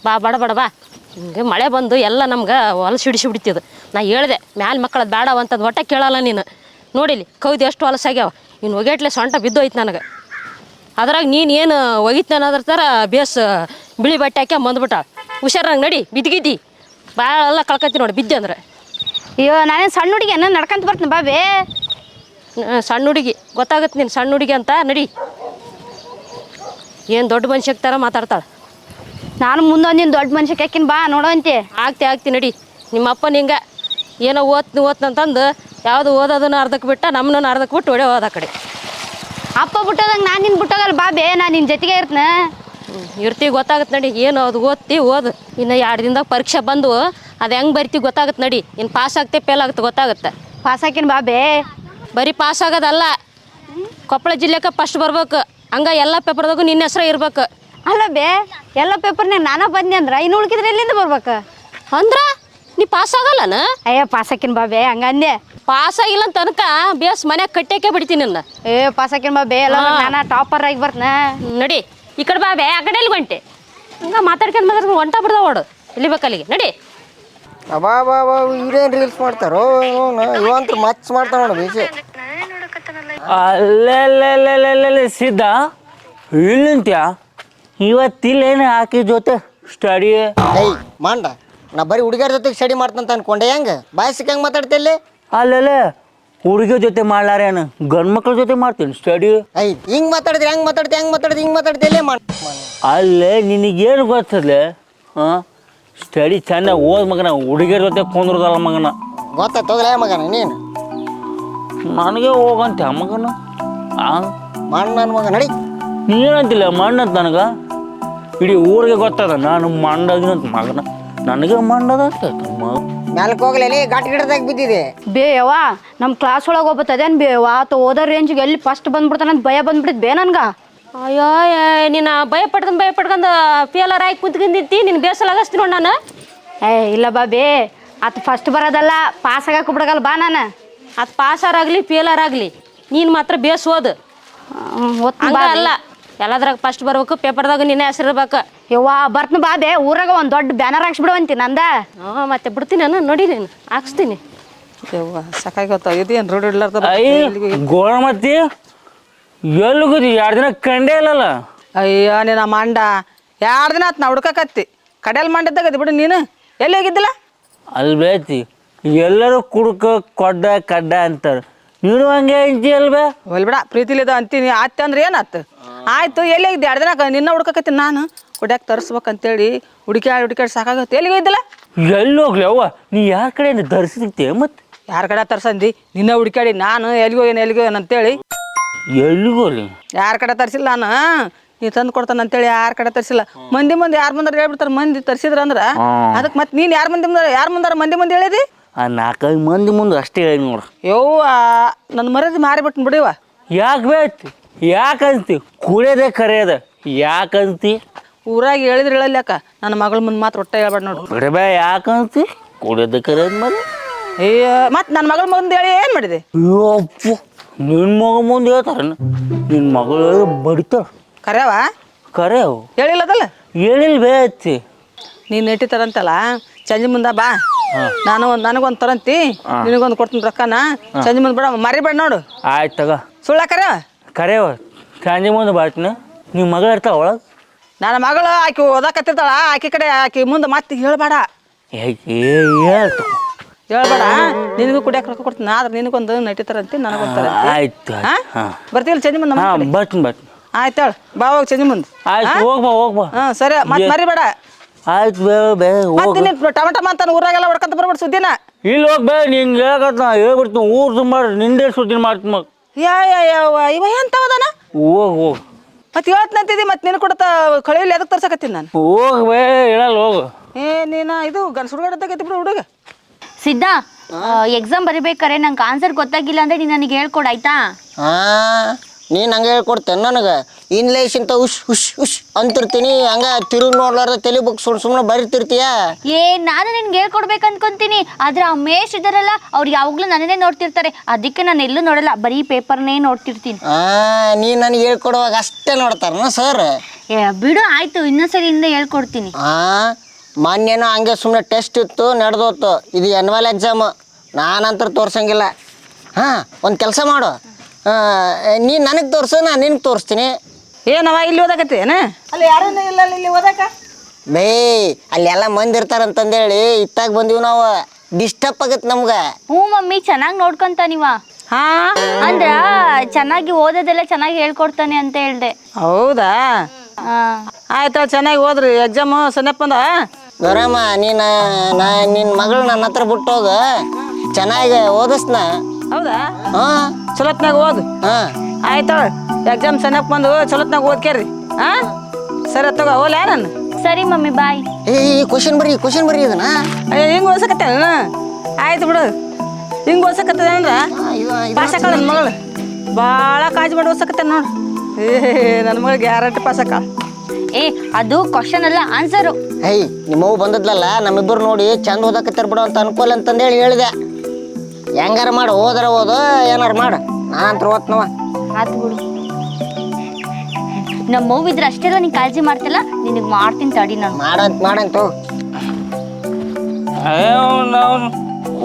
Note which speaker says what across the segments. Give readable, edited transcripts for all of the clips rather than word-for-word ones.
Speaker 1: ಬಾ ಬಡ ಬಡ ಬಾ. ಹಿಂಗೆ ಮಳೆ ಬಂದು ಎಲ್ಲ ನಮ್ಗೆ ಹೊಲಸು ಹಿಡಿಸಿಬಿಡ್ತಿದ್ದು. ನಾ ಹೇಳ್ದೆ ಮ್ಯಾಲೆ ಮಕ್ಕಳದ್ದು ಬೇಡವಂತದ್ದು ಒಟ್ಟ ಕೇಳಲ್ಲ ನೀನು. ನೋಡಿಲಿ ಕೌದು ಎಷ್ಟು ಹೊಲಸಾಗ್ಯಾವ. ಇನ್ನು ಒಗೆಟ್ಲೆ ಸೊಂಟ ಬಿದ್ದೋಯ್ತು ನನಗೆ. ಅದ್ರಾಗ ನೀನು ಏನು ಒಗಿತ ಅನ್ನೋದ್ರ ಥರ ಬೇಸ್ ಬಿಳಿ ಬಟ್ಟೆ ಹಾಕ್ಯ ಬಂದ್ಬಿಟ್ಟ. ಹುಷಾರಂಗೆ ನಡಿ, ಬಿದ್ದಿಗಿದ್ದಿ ಭಾಳ ಎಲ್ಲ ಕಳ್ಕೊತೀನಿ ನೋಡಿ ಬಿದ್ದೆ ಅಂದ್ರೆ.
Speaker 2: ಅಯ್ಯೋ ನಾನೇನು ಸಣ್ಣ ಹುಡುಗಿ ನಡ್ಕೊಂತ ಬರ್ತೀನಿ ಬಾಬೇ.
Speaker 1: ಸಣ್ಣ ಹುಡುಗಿ ಗೊತ್ತಾಗತ್ತೆ ನೀನು ಸಣ್ಣ ಹುಡುಗಿ ಅಂತ. ನಡಿ. ಏನು ದೊಡ್ಡ ಮನುಷ್ಯಕ್ಕೆ ಥರ ಮಾತಾಡ್ತಾಳೆ.
Speaker 2: ನಾನು ಮುಂದೊಂದಿನ ದೊಡ್ಡ ಮನುಷ್ಯಕ್ಕೆ ಹಾಕಿನ ಬಾ ನೋಡೋಂತೆ.
Speaker 1: ಆಗ್ತಿ ನಡಿ. ನಿಮ್ಮಪ್ಪ ನಿಂಗೆ ಏನೋ ಓದ್ತಂತಂದು ಯಾವುದು ಓದೋದನ್ನು ಅರ್ಧಕ್ಕೆ ಬಿಟ್ಟ ನಮ್ಮನ್ನು ಅರ್ಧಕ್ಕೆ ಬಿಟ್ಟು ಹೊಡೆ ಹೋದ ಆ ಕಡೆ.
Speaker 2: ಅಪ್ಪ ಬಿಟ್ಟೋದಂಗೆ ನಾನು ನಿನ್ನ ಬಿಟ್ಟೋಗಲ್ಲ ಬಾಬೇ. ನಾನು ನಿನ್ನ ಜೊತೆಗೆ ಇರ್ತೇನೆ.
Speaker 1: ಇರ್ತೀವಿ ಗೊತ್ತಾಗತ್ತೆ ನಡಿ. ಏನು ಅದು ಓದು. ಇನ್ನು 2 ದಿನದಾಗ ಪರೀಕ್ಷೆ ಬಂದು ಅದು ಹೆಂಗೆ ಬರಿತೀವಿ ಗೊತ್ತಾಗತ್ತೆ ನಡಿ. ಇನ್ನು ಪಾಸ್ ಆಗ್ತೆ ಫೇಲ್ ಆಗುತ್ತೆ ಗೊತ್ತಾಗುತ್ತೆ.
Speaker 2: ಪಾಸ್ ಹಾಕಿನ ಬಾಬೇ.
Speaker 1: ಬರೀ ಪಾಸ್ ಆಗೋದಲ್ಲ, ಕೊಪ್ಪಳ ಜಿಲ್ಲೆಗೆ ಫಸ್ಟ್ ಬರ್ಬೇಕು. ಹಂಗೆ ಎಲ್ಲ ಪೇಪರ್ದಾಗೂ ನಿನ್ನ ಹೆಸ್ರು ಇರ್ಬೇಕು.
Speaker 2: ಅಲ್ಲ ಬೇ, ಎಲ್ಲ ಪೇಪರ್ನಾಗ ನಾನಾ ಬಂದೆ ಅಂದ್ರೆ ಇನ್ನು ಉಳ್ಕಿದ್ರೆ ಎಲ್ಲಿಂದ ಬರ್ಬೇಕು
Speaker 1: ಅಂದ್ರೆ ನೀ ಪಾಸ್ ಆಗಲ್ಲನ?
Speaker 2: ಅಯ್ಯೋ ಪಾಸ್ ಹಾಕಿನ ಬಾಬೇ ಹಂಗಂದೆ.
Speaker 1: ಪಾಸ್ ಆಗಿಲ್ಲ ಅಂತ ತನಕ ಬೇಸ್ ಮನ್ಯಾಗ ಕಟ್ಟ್ಯಾಕೆ ಬಿಡ್ತೀನಿ ನನ್ನ.
Speaker 2: ಪಾಸ್ ಹಾಕಿನ ಬಾಬೇ ಎಲ್ಲ ನಾನಾ ಟಾಪರ್ ಆಗಿ ಬರ್ತನ.
Speaker 1: ನಡಿ ಈ ಕಡೆ ಬಾಬೆ, ಆ ಕಡೆ ಎಲ್ಲಿ ಹೊಂಟೆ? ಹಂಗೆ ಮಾತಾಡ್ಕೊಂಡು ಹೊಂಟ ಬಿಡ್ದ ಓಡು ಎಲ್ಲಿ ಬೇಕಲ್ಲಿಗೆ. ನಡಿ.
Speaker 3: ಅಬಾ ಬಾ ಬಾ ಇವ್ರೇನು ರೀಲ್ಸ್ ಮಾಡ್ತಾರೋ ಇವಂತ ಮಚ್ ಮಾಡ್ತಾವ ನೋಡ ಬೇಸಿ.
Speaker 4: ಅಲ್ಲೆಲ್ಲೆಲ್ಲೆಲ್ಲೆಲ್ಲೆ ಸಿದ್ಧ ಇಲ್ಲಂತ್ಯಾ ಇವತ್ತಿಲ್ಲೇನು ಆಕಿ ಜೊತೆ ಸ್ಟಡಿ?
Speaker 3: ಏಯ್ ಮಾಂಡ, ನಾ ಬರೀ ಹುಡುಗಿಯರ ಜೊತೆಗೆ ಸ್ಟಡಿ ಮಾಡ್ತಂತ ಅನ್ಕೊಂಡೆ. ಹೆಂಗೆ ಬಾಯ್ಸಿಗೆ ಹೆಂಗೆ ಮಾತಾಡ್ತಿಲ್ಲಿ?
Speaker 4: ಅಲ್ಲೆಲ್ಲ ಹುಡುಗಿ ಜೊತೆ ಮಾಡ್ಲಾರೇನು ಗಂಡು ಮಕ್ಳ ಜೊತೆ ಮಾಡ್ತೀನಿ ಸ್ಟಡಿ.
Speaker 3: ಐ ಹಿಂಗೆ ಮಾತಾಡಿದ್ರೆ ಹಿಂಗೆ ಮಾತಾಡ್ತಿಲ್ಲಿ
Speaker 4: ಅಲ್ಲೇ ನಿನಗೇನು ಗೊತ್ತದ್ಲೆ? ಹಾಂ ಸ್ಟಡಿ ಚೆನ್ನಾಗಿ ಓದ್ ಮಗನ, ಹುಡುಗಿಯರ ಜೊತೆ ಕುಂದ್ರದಲ್ಲ ಮಗನ.
Speaker 3: ಗೊತ್ತಾಯ್ತು ಹೋಗ್ಲೇ ಮಗನ ನೀನು.
Speaker 4: ನನಗೆ ಹೋಗಂತೆ ಮಗನ.
Speaker 3: ಮಣ್ಣ ನನ್ನ ಮಗ ನಡಿ.
Speaker 4: ನೀನಂತಿಲ್ಲ ಮಣ್ಣಂತ ನನಗೆ ಇಡೀ ಊರಿಗೆ ಗೊತ್ತದ ನಾನು ಮಂಡದಿನಂತ ಮಗನ. ನನಗೆ ಮಂಡದ
Speaker 3: ಮ್ಯಾಲಕ್ಕೆ ಹೋಗ್ಲೇ ಗಾಟ್ ಗಿಡದಾಗ ಬಿದ್ದಿದೆ.
Speaker 2: ಬೇಯವ್ವ ನಮ್ಮ ಕ್ಲಾಸ್ ಒಳಗೆ ಹೋಗ್ಬತ್ತದೇನು ಬೇಯವ್ವ ಆತ ಓದೋ ರೇಂಜಿಗೆ ಎಲ್ಲಿ ಫಸ್ಟ್ ಬಂದ್ಬಿಡ್ತಾನಂತ ಭಯ ಬಂದ್ಬಿಟ್ಟಿದ್ ಬೇ ನನ್ಗೆ.
Speaker 1: ಅಯ್ಯೋ ನೀನು ಭಯ ಪಡ್ಕೊಂಡು ಫೇಲರ್ ಆಗಿ ಕುಂತ್ಕೊಂಡಿದ್ದಿ. ನಿನ್ನ ಬೇಸಲ್ ಆಗಸ್ತೀನಿ ನೋಡಿ ನಾನು.
Speaker 2: ಇಲ್ಲ ಬಾಬೇ, ಆತ ಫಸ್ಟ್ ಬರೋದಲ್ಲ ಪಾಸ್ ಆಗಕ್ಕೆ ಬಿಡಗಲ್ಲ ಬಾ. ನಾನು
Speaker 1: ಅದು ಪಾಸಾರಾಗಲಿ ಫೇಲರ್ ಆಗಲಿ ನೀನು ಮಾತ್ರ ಬೇಸ್ ಓದು. ಅಲ್ಲ ಎಲ್ಲದ್ರಾಗ ಫಸ್ಟ್ ಬರ್ಬೇಕು, ಪೇಪರ್ದಾಗ ನಿನ್ನೆ ಹೆಸರು ಇರ್ಬೇಕು.
Speaker 2: ಯವ್ವ ಬರ್ತನ ಬಾಬೆ, ಊರಾಗ ಒಂದು ದೊಡ್ಡ ಬ್ಯಾನರ್ ಹಾಕ್ಸ್ಬಿಡುವಂತಿ ನಂದ.
Speaker 1: ಮತ್ತೆ ಬಿಡ್ತೀನಿ ನಾನು. ನೋಡಿ ನೀನು ಹಾಕ್ಸ್ತೀನಿ.
Speaker 5: ಸಾಕಾಗಿ ಗೊತ್ತಾಗ ಇದೇನು ರೋಡ್ ಇಡ್ಲಾರ್ದ
Speaker 4: ಗೋಳಮತ್ತಿ ಎಲ್ಲಿಗೋದಿ 2 ದಿನ ಕಂಡೇ ಇಲ್ಲಲ್ಲ.
Speaker 5: ಅಯ್ಯೋ ನೀನು ಮಂಡ 2 ದಿನ ಆತು ನಾ ಹುಡ್ಕಕತ್ತಿ. ಕಡೆಯಲ್ಲಿ ಮಾಡಿದ್ದಾಗದಿ ಬಿಡು. ನೀನು ಎಲ್ಲಿ ಹೋಗಿದ್ದಿಲ್ಲ?
Speaker 4: ಅಲ್ಲಿ ಬೇತಿ ಎಲ್ಲರೂ ಕುಡ್ಕ ಕೊಡ್ಡ ಕಡ್ಡ ಅಂತಾರೆ. ನೀನು ಹಂಗೆ ಅಂತಿ ಅಲ್ವೇ?
Speaker 5: ಒಲ್ಬಿಡ ಪ್ರೀತಿಲಿದ ಅಂತೀನಿ. ಆಯ್ತು ಅಂದ್ರೆ ಏನಾಯ್ತು? ಆಯ್ತು ಎಲ್ಲಿ ಹೋಗಿದ್ದೆ 2 ದಿನ ನಿನ್ನ ಹುಡ್ಕಕತ್ತೀನಿ ನಾನು. ಕುಡ್ಯಾಕ ತರಿಸ್ಬೇಕಂತೇಳಿ ಹುಡುಕ್ಯಾಡಿ ಸಾಕಾಗತ್ತೆ. ಎಲ್ಲಿಗೆ ಹೋಗಿದ್ದಿಲ್ಲ?
Speaker 4: ಎಲ್ಲಿ ಹೋಗ್ಲಿ ಅವ್ವ, ನೀ ಯಾರ ಕಡೆಯಿಂದ ಧರಿಸಿರ್ತೀಯ? ಮತ್ತೆ
Speaker 5: ಯಾರ ಕಡೆ ತರ್ಸಂದಿ? ನಿನ್ನ ಹುಡುಕ್ಯಾಡಿ ನಾನು ಎಲ್ಲಿಗೋಗೇನು ಅಂತೇಳಿ.
Speaker 4: ಎಲ್ಲಿಗೋಲಿ?
Speaker 5: ಯಾರ ಕಡೆ ತರಿಸಿಲ್ಲ ನಾನು. ನೀ ತಂದು ಕೊಡ್ತಾನೆ ಅಂತೇಳಿ ಯಾರ ಕಡೆ ತರಿಸಿಲ್ಲ. ಮಂದಿ ಯಾರು ಮುಂದಾರ ಹೇಳ್ಬಿಡ್ತಾರೆ. ಮಂದಿ ತರಿಸಿದ್ರ ಅಂದ್ರೆ ಅದಕ್ಕೆ ಮತ್ತೆ ನೀನು ಯಾರು ಮುಂದಾರ ಮಂದಿ ಹೇಳಿದಿ?
Speaker 4: ಆ 4-5 ಮಂದಿ ಮುಂದೆ ಅಷ್ಟೇ ಹೇಳಿ ನೋಡು.
Speaker 5: ಯವ್ವ ನನ್ನ ಮರ್ಯಾದೆ ಮಾರಿಬಿಟ್ಟು ಬಿಡಿವ.
Speaker 4: ಯಾಕೆ ಬೇತಿ? ಯಾಕಂತಿ? ಕುಡಿಯೋದೇ ಕರೆಯದ ಯಾಕಂತಿ?
Speaker 5: ಊರಾಗ ಹೇಳಿದ್ರೆ ಹೇಳಲ್ಯಾಕ ನನ್ನ ಮಗಳ ಮುಂದೆ ಮಾತ್ರ ಒಟ್ಟ ಹೇಳ್ಬೇಡ ನೋಡು.
Speaker 4: ಬಿಡಬೇ ಯಾಕಂತಿ? ಕುಡಿಯೋದೇ ಕರೆಯದ ಮೇಲೆ
Speaker 5: ಅಯ್ಯ ಮತ್ತೆ ನನ್ನ ಮಗಳ ಮುಂದೆ ಹೇಳಿ ಏನು ಮಾಡಿದೆ?
Speaker 4: ಅಯ್ಯಪ್ಪ ನಿನ್ನ ಮಗ ಮುಂದೆ ಹೇಳ್ತಾರ. ನಿನ್ನ ಮಗಳು ಬಡಿತಾರ
Speaker 5: ಕರೆಯವ
Speaker 4: ಕರೆಯವು
Speaker 5: ಹೇಳಿಲ್ಲದಲ್ಲ.
Speaker 4: ಹೇಳಿಲ್ಲ ಬೇತಿ.
Speaker 5: ನೀನು ನೆಟ್ಟಿತಾರಂತಲ್ಲ ಸಂಜೆ ಮುಂದೆ ಬಾ. ನನಗೊಂದು ತರಂತಿ, ನಿನಗೊಂದು ಕೊಡ್ತೀನಿ ರೊಕ್ಕನ. ಸಂಜೆ ಮುಂದೆ ಬೇಡ ಮರಿಬೇಡ ನೋಡು.
Speaker 4: ಆಯ್ತು ತಗ.
Speaker 5: ಸುಳ್ಳ
Speaker 4: ಕರೆಯವ ಸಂಜೆ ಮುಂದೆ ಬರ್ತೀನಿ. ನಿಮ್ಮ ಮಗಳು ಇರ್ತಾವ ಒಳಗೆ?
Speaker 5: ನನ್ನ ಮಗಳು ಆಕಿ ಓದಾಕತ್ತಿರ್ತಾಳ. ಆಕಿ ಕಡೆ ಆಕಿ ಮುಂದೆ ಮತ್ತೆ ಹೇಳ್ಬೇಡ. ಹೇಳ್ಬೇಡ. ನಿನಗೂ ಕುಡಿಯಾಕ ರೊಕ್ಕ ಕೊಡ್ತೀನಿ. ಆದ್ರೆ ನಿನಗೊಂದು ನೆಟ್ಟಿತಾರಂತಿ, ನನಗೊಂದು.
Speaker 4: ಆಯ್ತು
Speaker 5: ಬರ್ತೀವಿ ಸಂಜೆ ಮುಂದೆ?
Speaker 4: ಬರ್ತೀನಿ.
Speaker 5: ಆಯ್ತು ಹೇಳು ಬಾ ಹೋಗಿ ಸಂಜೆ ಮುಂದೆ.
Speaker 4: ಆಯ್ತು ಹೋಗ್ಬಾ.
Speaker 5: ಹಾಂ ಸರಿ ಮತ್ತೆ ಮರಿಬೇಡ.
Speaker 4: ಆಯ್ತು
Speaker 5: ಟಮಟಮ ಅಂತ ಊರಾಗೆಲ್ಲ ಹೊಡ್ಕೊಂತ ಬರ್ಬಿಟ್ಟು ಸುದ್ದಿನ.
Speaker 4: ಇಲ್ಲಿ ಹೋಗ್ಬೇ ನಿಂಗೆ ಹೇಗತ್ತ ನಾ ಹೇಳ್ಬಿಡ್ತೀನಿ. ಊರು ತುಂಬ ನಿಂದೇ ಸುದ್ದಿ ಮಾಡ್ತೀನಿ ಮಗ.
Speaker 5: ಇವ ಎಂತವದಾನ?
Speaker 4: ಹೋಗು
Speaker 5: ಮತ್ತೆ ಹೇಳ್ತಂತಿದ್ದಿ. ಮತ್ತೆ ನಿನ್ನ ಕೊಡ್ತ ಕಳೆಯಲ್ಲಿ ಅದಕ್ಕೆ ತರ್ಸಕತ್ತೀನಿ ನಾನು.
Speaker 4: ಹೋಗ್ಬೇ ಹೇಳಲ್ಲ ಹೋಗು.
Speaker 5: ನೀನು ಇದು ಗನ್ಸ್ ಹುಡುಗಾಡದಾಗೈತಿ ಬಿಡು ಹುಡುಗ.
Speaker 2: ಸಿದ್ಧ ಎಕ್ಸಾಮ್ ಬರಿಬೇಕಾರೆ ನಂಗೆ ಆನ್ಸರ್ ಗೊತ್ತಾಗಿಲ್ಲ ಅಂದ್ರೆ ನೀನು ನನಗೆ ಹೇಳ್ಕೊಡು ಆಯ್ತಾ?
Speaker 3: ನೀನು ಹಂಗೆ ಹೇಳ್ಕೊಡ್ತೇನೆ ನನಗೆ ಇಂಗ್ಲೀಷಿಂತ ಹುಷ್ ಹುಷ್ ಹುಷ್ ಅಂತಿರ್ತೀನಿ ಹಂಗೆ ತಿರುಗಿ ನೋಡ್ಲಾರ್ದ ತಲೆ ಬುಕ್ ಸುಮ್ಮನೆ ಬರಿತಿರ್ತೀಯ.
Speaker 2: ನಾನು ನಿನ್ಗೆ ಹೇಳ್ಕೊಡ್ಬೇಕು ಅನ್ಕೊಂತೀನಿ, ಆದ್ರೆ ಆ ಮೇಷ್ ಇದಾರಲ್ಲ ಅವ್ರು ಯಾವಾಗ್ಲೂ ನನ್ನನ್ನೇ ನೋಡ್ತಿರ್ತಾರೆ, ಅದಕ್ಕೆ ನಾನು ಎಲ್ಲೂ ನೋಡಲ್ಲ, ಬರೀ ಪೇಪರ್ನೇ ನೋಡ್ತಿರ್ತೀನಿ.
Speaker 3: ನೀನು ನನಗೆ ಹೇಳ್ಕೊಡುವಾಗ ಅಷ್ಟೇ ನೋಡ್ತಾರನ ಸರ್?
Speaker 2: ಬಿಡು ಆಯ್ತು, ಇನ್ನೊಂದ್ಸರಿಯಿಂದ ಹೇಳ್ಕೊಡ್ತೀನಿ.
Speaker 3: ಮೊನ್ನೆನೋ ಹಂಗೆ ಸುಮ್ಮನೆ ಟೆಸ್ಟ್ ಇತ್ತು ನಡೆದೋತು, ಇದು ಆ್ಯನ್ಯುವಲ್ ಎಕ್ಸಾಮ್, ನಾನಂತರ ತೋರ್ಸಂಗಿಲ್ಲ. ಒಂದು ಕೆಲಸ ಮಾಡು, ನೀನು ನನಗೆ ತೋರಿಸು, ನಾನು ನಿನ್ಗೆ ತೋರಿಸ್ತೀನಿ.
Speaker 5: ಏನವ ಇಲ್ಲಿ ಓದಾಕತ್ತಿ ಏನ? ಅಲ್ಲಿ ಯಾರೂ ಇಲ್ಲ ಇಲ್ಲಿ ಓದಾಕ?
Speaker 3: ಬೇ ಅಲ್ಲೆಲ್ಲ ಮಂದಿ ಇರ್ತಾರಂತಂದೇಳಿ ಇತ್ತಾಗ ಬಂದೀವಿ ನಾವು, ಡಿಸ್ಟರ್ಬ್ ಆಗತ್ತೆ ನಮ್ಗೆ.
Speaker 2: ಹ್ಞೂ ಮಮ್ಮಿ, ಚೆನ್ನಾಗಿ ನೋಡ್ಕೊಂತ ನೀವ. ಅಂದ್ರ ಚೆನ್ನಾಗಿ ಓದೋದೆಲ್ಲ ಚೆನ್ನಾಗಿ ಹೇಳ್ಕೊಡ್ತಾನೆ ಅಂತ ಹೇಳ್ದೆ.
Speaker 5: ಹೌದಾ? ಆಯ್ತಾ, ಚೆನ್ನಾಗಿ ಓದ್ರಿ, ಎಕ್ಸಾಮ್ ಸನ್ಯಪ್ಪ ಅಂದ.
Speaker 3: ಗೌರಮ್ಮ ನಿನ್ನ ಮಗಳು ನನ್ನ ಹತ್ರ ಬಿಟ್ಟೋಗ, ಚೆನ್ನಾಗಿ ಓದಿಸ್ನ.
Speaker 5: ಹೌದಾ? ಚಲೋತ್ನಾಗ ಓದು. ಆಯ್ತು, ಎಕ್ಸಾಮ್ ಸನ್ಯಪ್ಪ ಬಂದು ಚಲೋತ್ನಾಗ ಓದ್ಕೇರಿ. ಸರಿ ತಗೋ, ಹೋಗ್ಲಾ ನಾನು?
Speaker 2: ಸರಿ ಮಮ್ಮಿ, ಬಾಯ್.
Speaker 3: ಕ್ವಶನ್ ಬರೀ ಇದನ್ನ.
Speaker 5: ಹಿಂಗೆ ಓದ್ಸಕತ್ತೆ. ಆಯ್ತು ಬಿಡು, ಹಿಂಗೆ ಓದ್ಸಕತ್ತದೆ ಅಂದ್ರ ಪಾಸ್ ಆಕಳ ನನ್ನ ಮಗಳು. ಭಾಳ ಕಾಳಜಿ ಮಾಡಿ ಓದ್ಸಕತ್ತೆ ನೋಡು. ನನ್ನ ಮಗಳು ಗ್ಯಾರಂಟಿ ಪಾಸ್ ಆಕಳ.
Speaker 2: ಅದು ಕ್ವಶನ್ ಅಲ್ಲ, ಆನ್ಸರು.
Speaker 3: ನಿಮ್ಮವು ಬಂದದ್ಲಲ್ಲ, ನಮ್ಮಿಬ್ಬರು ನೋಡಿ ಚಂದ ಓದಕತ್ತಾರ ಬಿಡು ಅಂತ ಅನ್ಕೋಲ್ ಅಂತಂದೇಳಿ ಹೇಳಿದೆ. ಹೆಂಗಾರ ಮಾಡು, ಓದ್ರ ಓದು, ಏನಾರು ಮಾಡು, ನಾನಂತರ ಓದ್ನವ.
Speaker 2: ಆತು ಬಿಡು. ನಮ್ಮ ಮೂವಿದ್ರೆ ಅಷ್ಟೆಲ್ಲ ನೀನು ಕಾಳಜಿ ಮಾಡ್ತಿಲ್ಲ, ನಿನಗೆ ಮಾಡ್ತೀನಿ ತಡಿ ನಾನು.
Speaker 3: ಮಾಡಂತು
Speaker 4: ನಾವು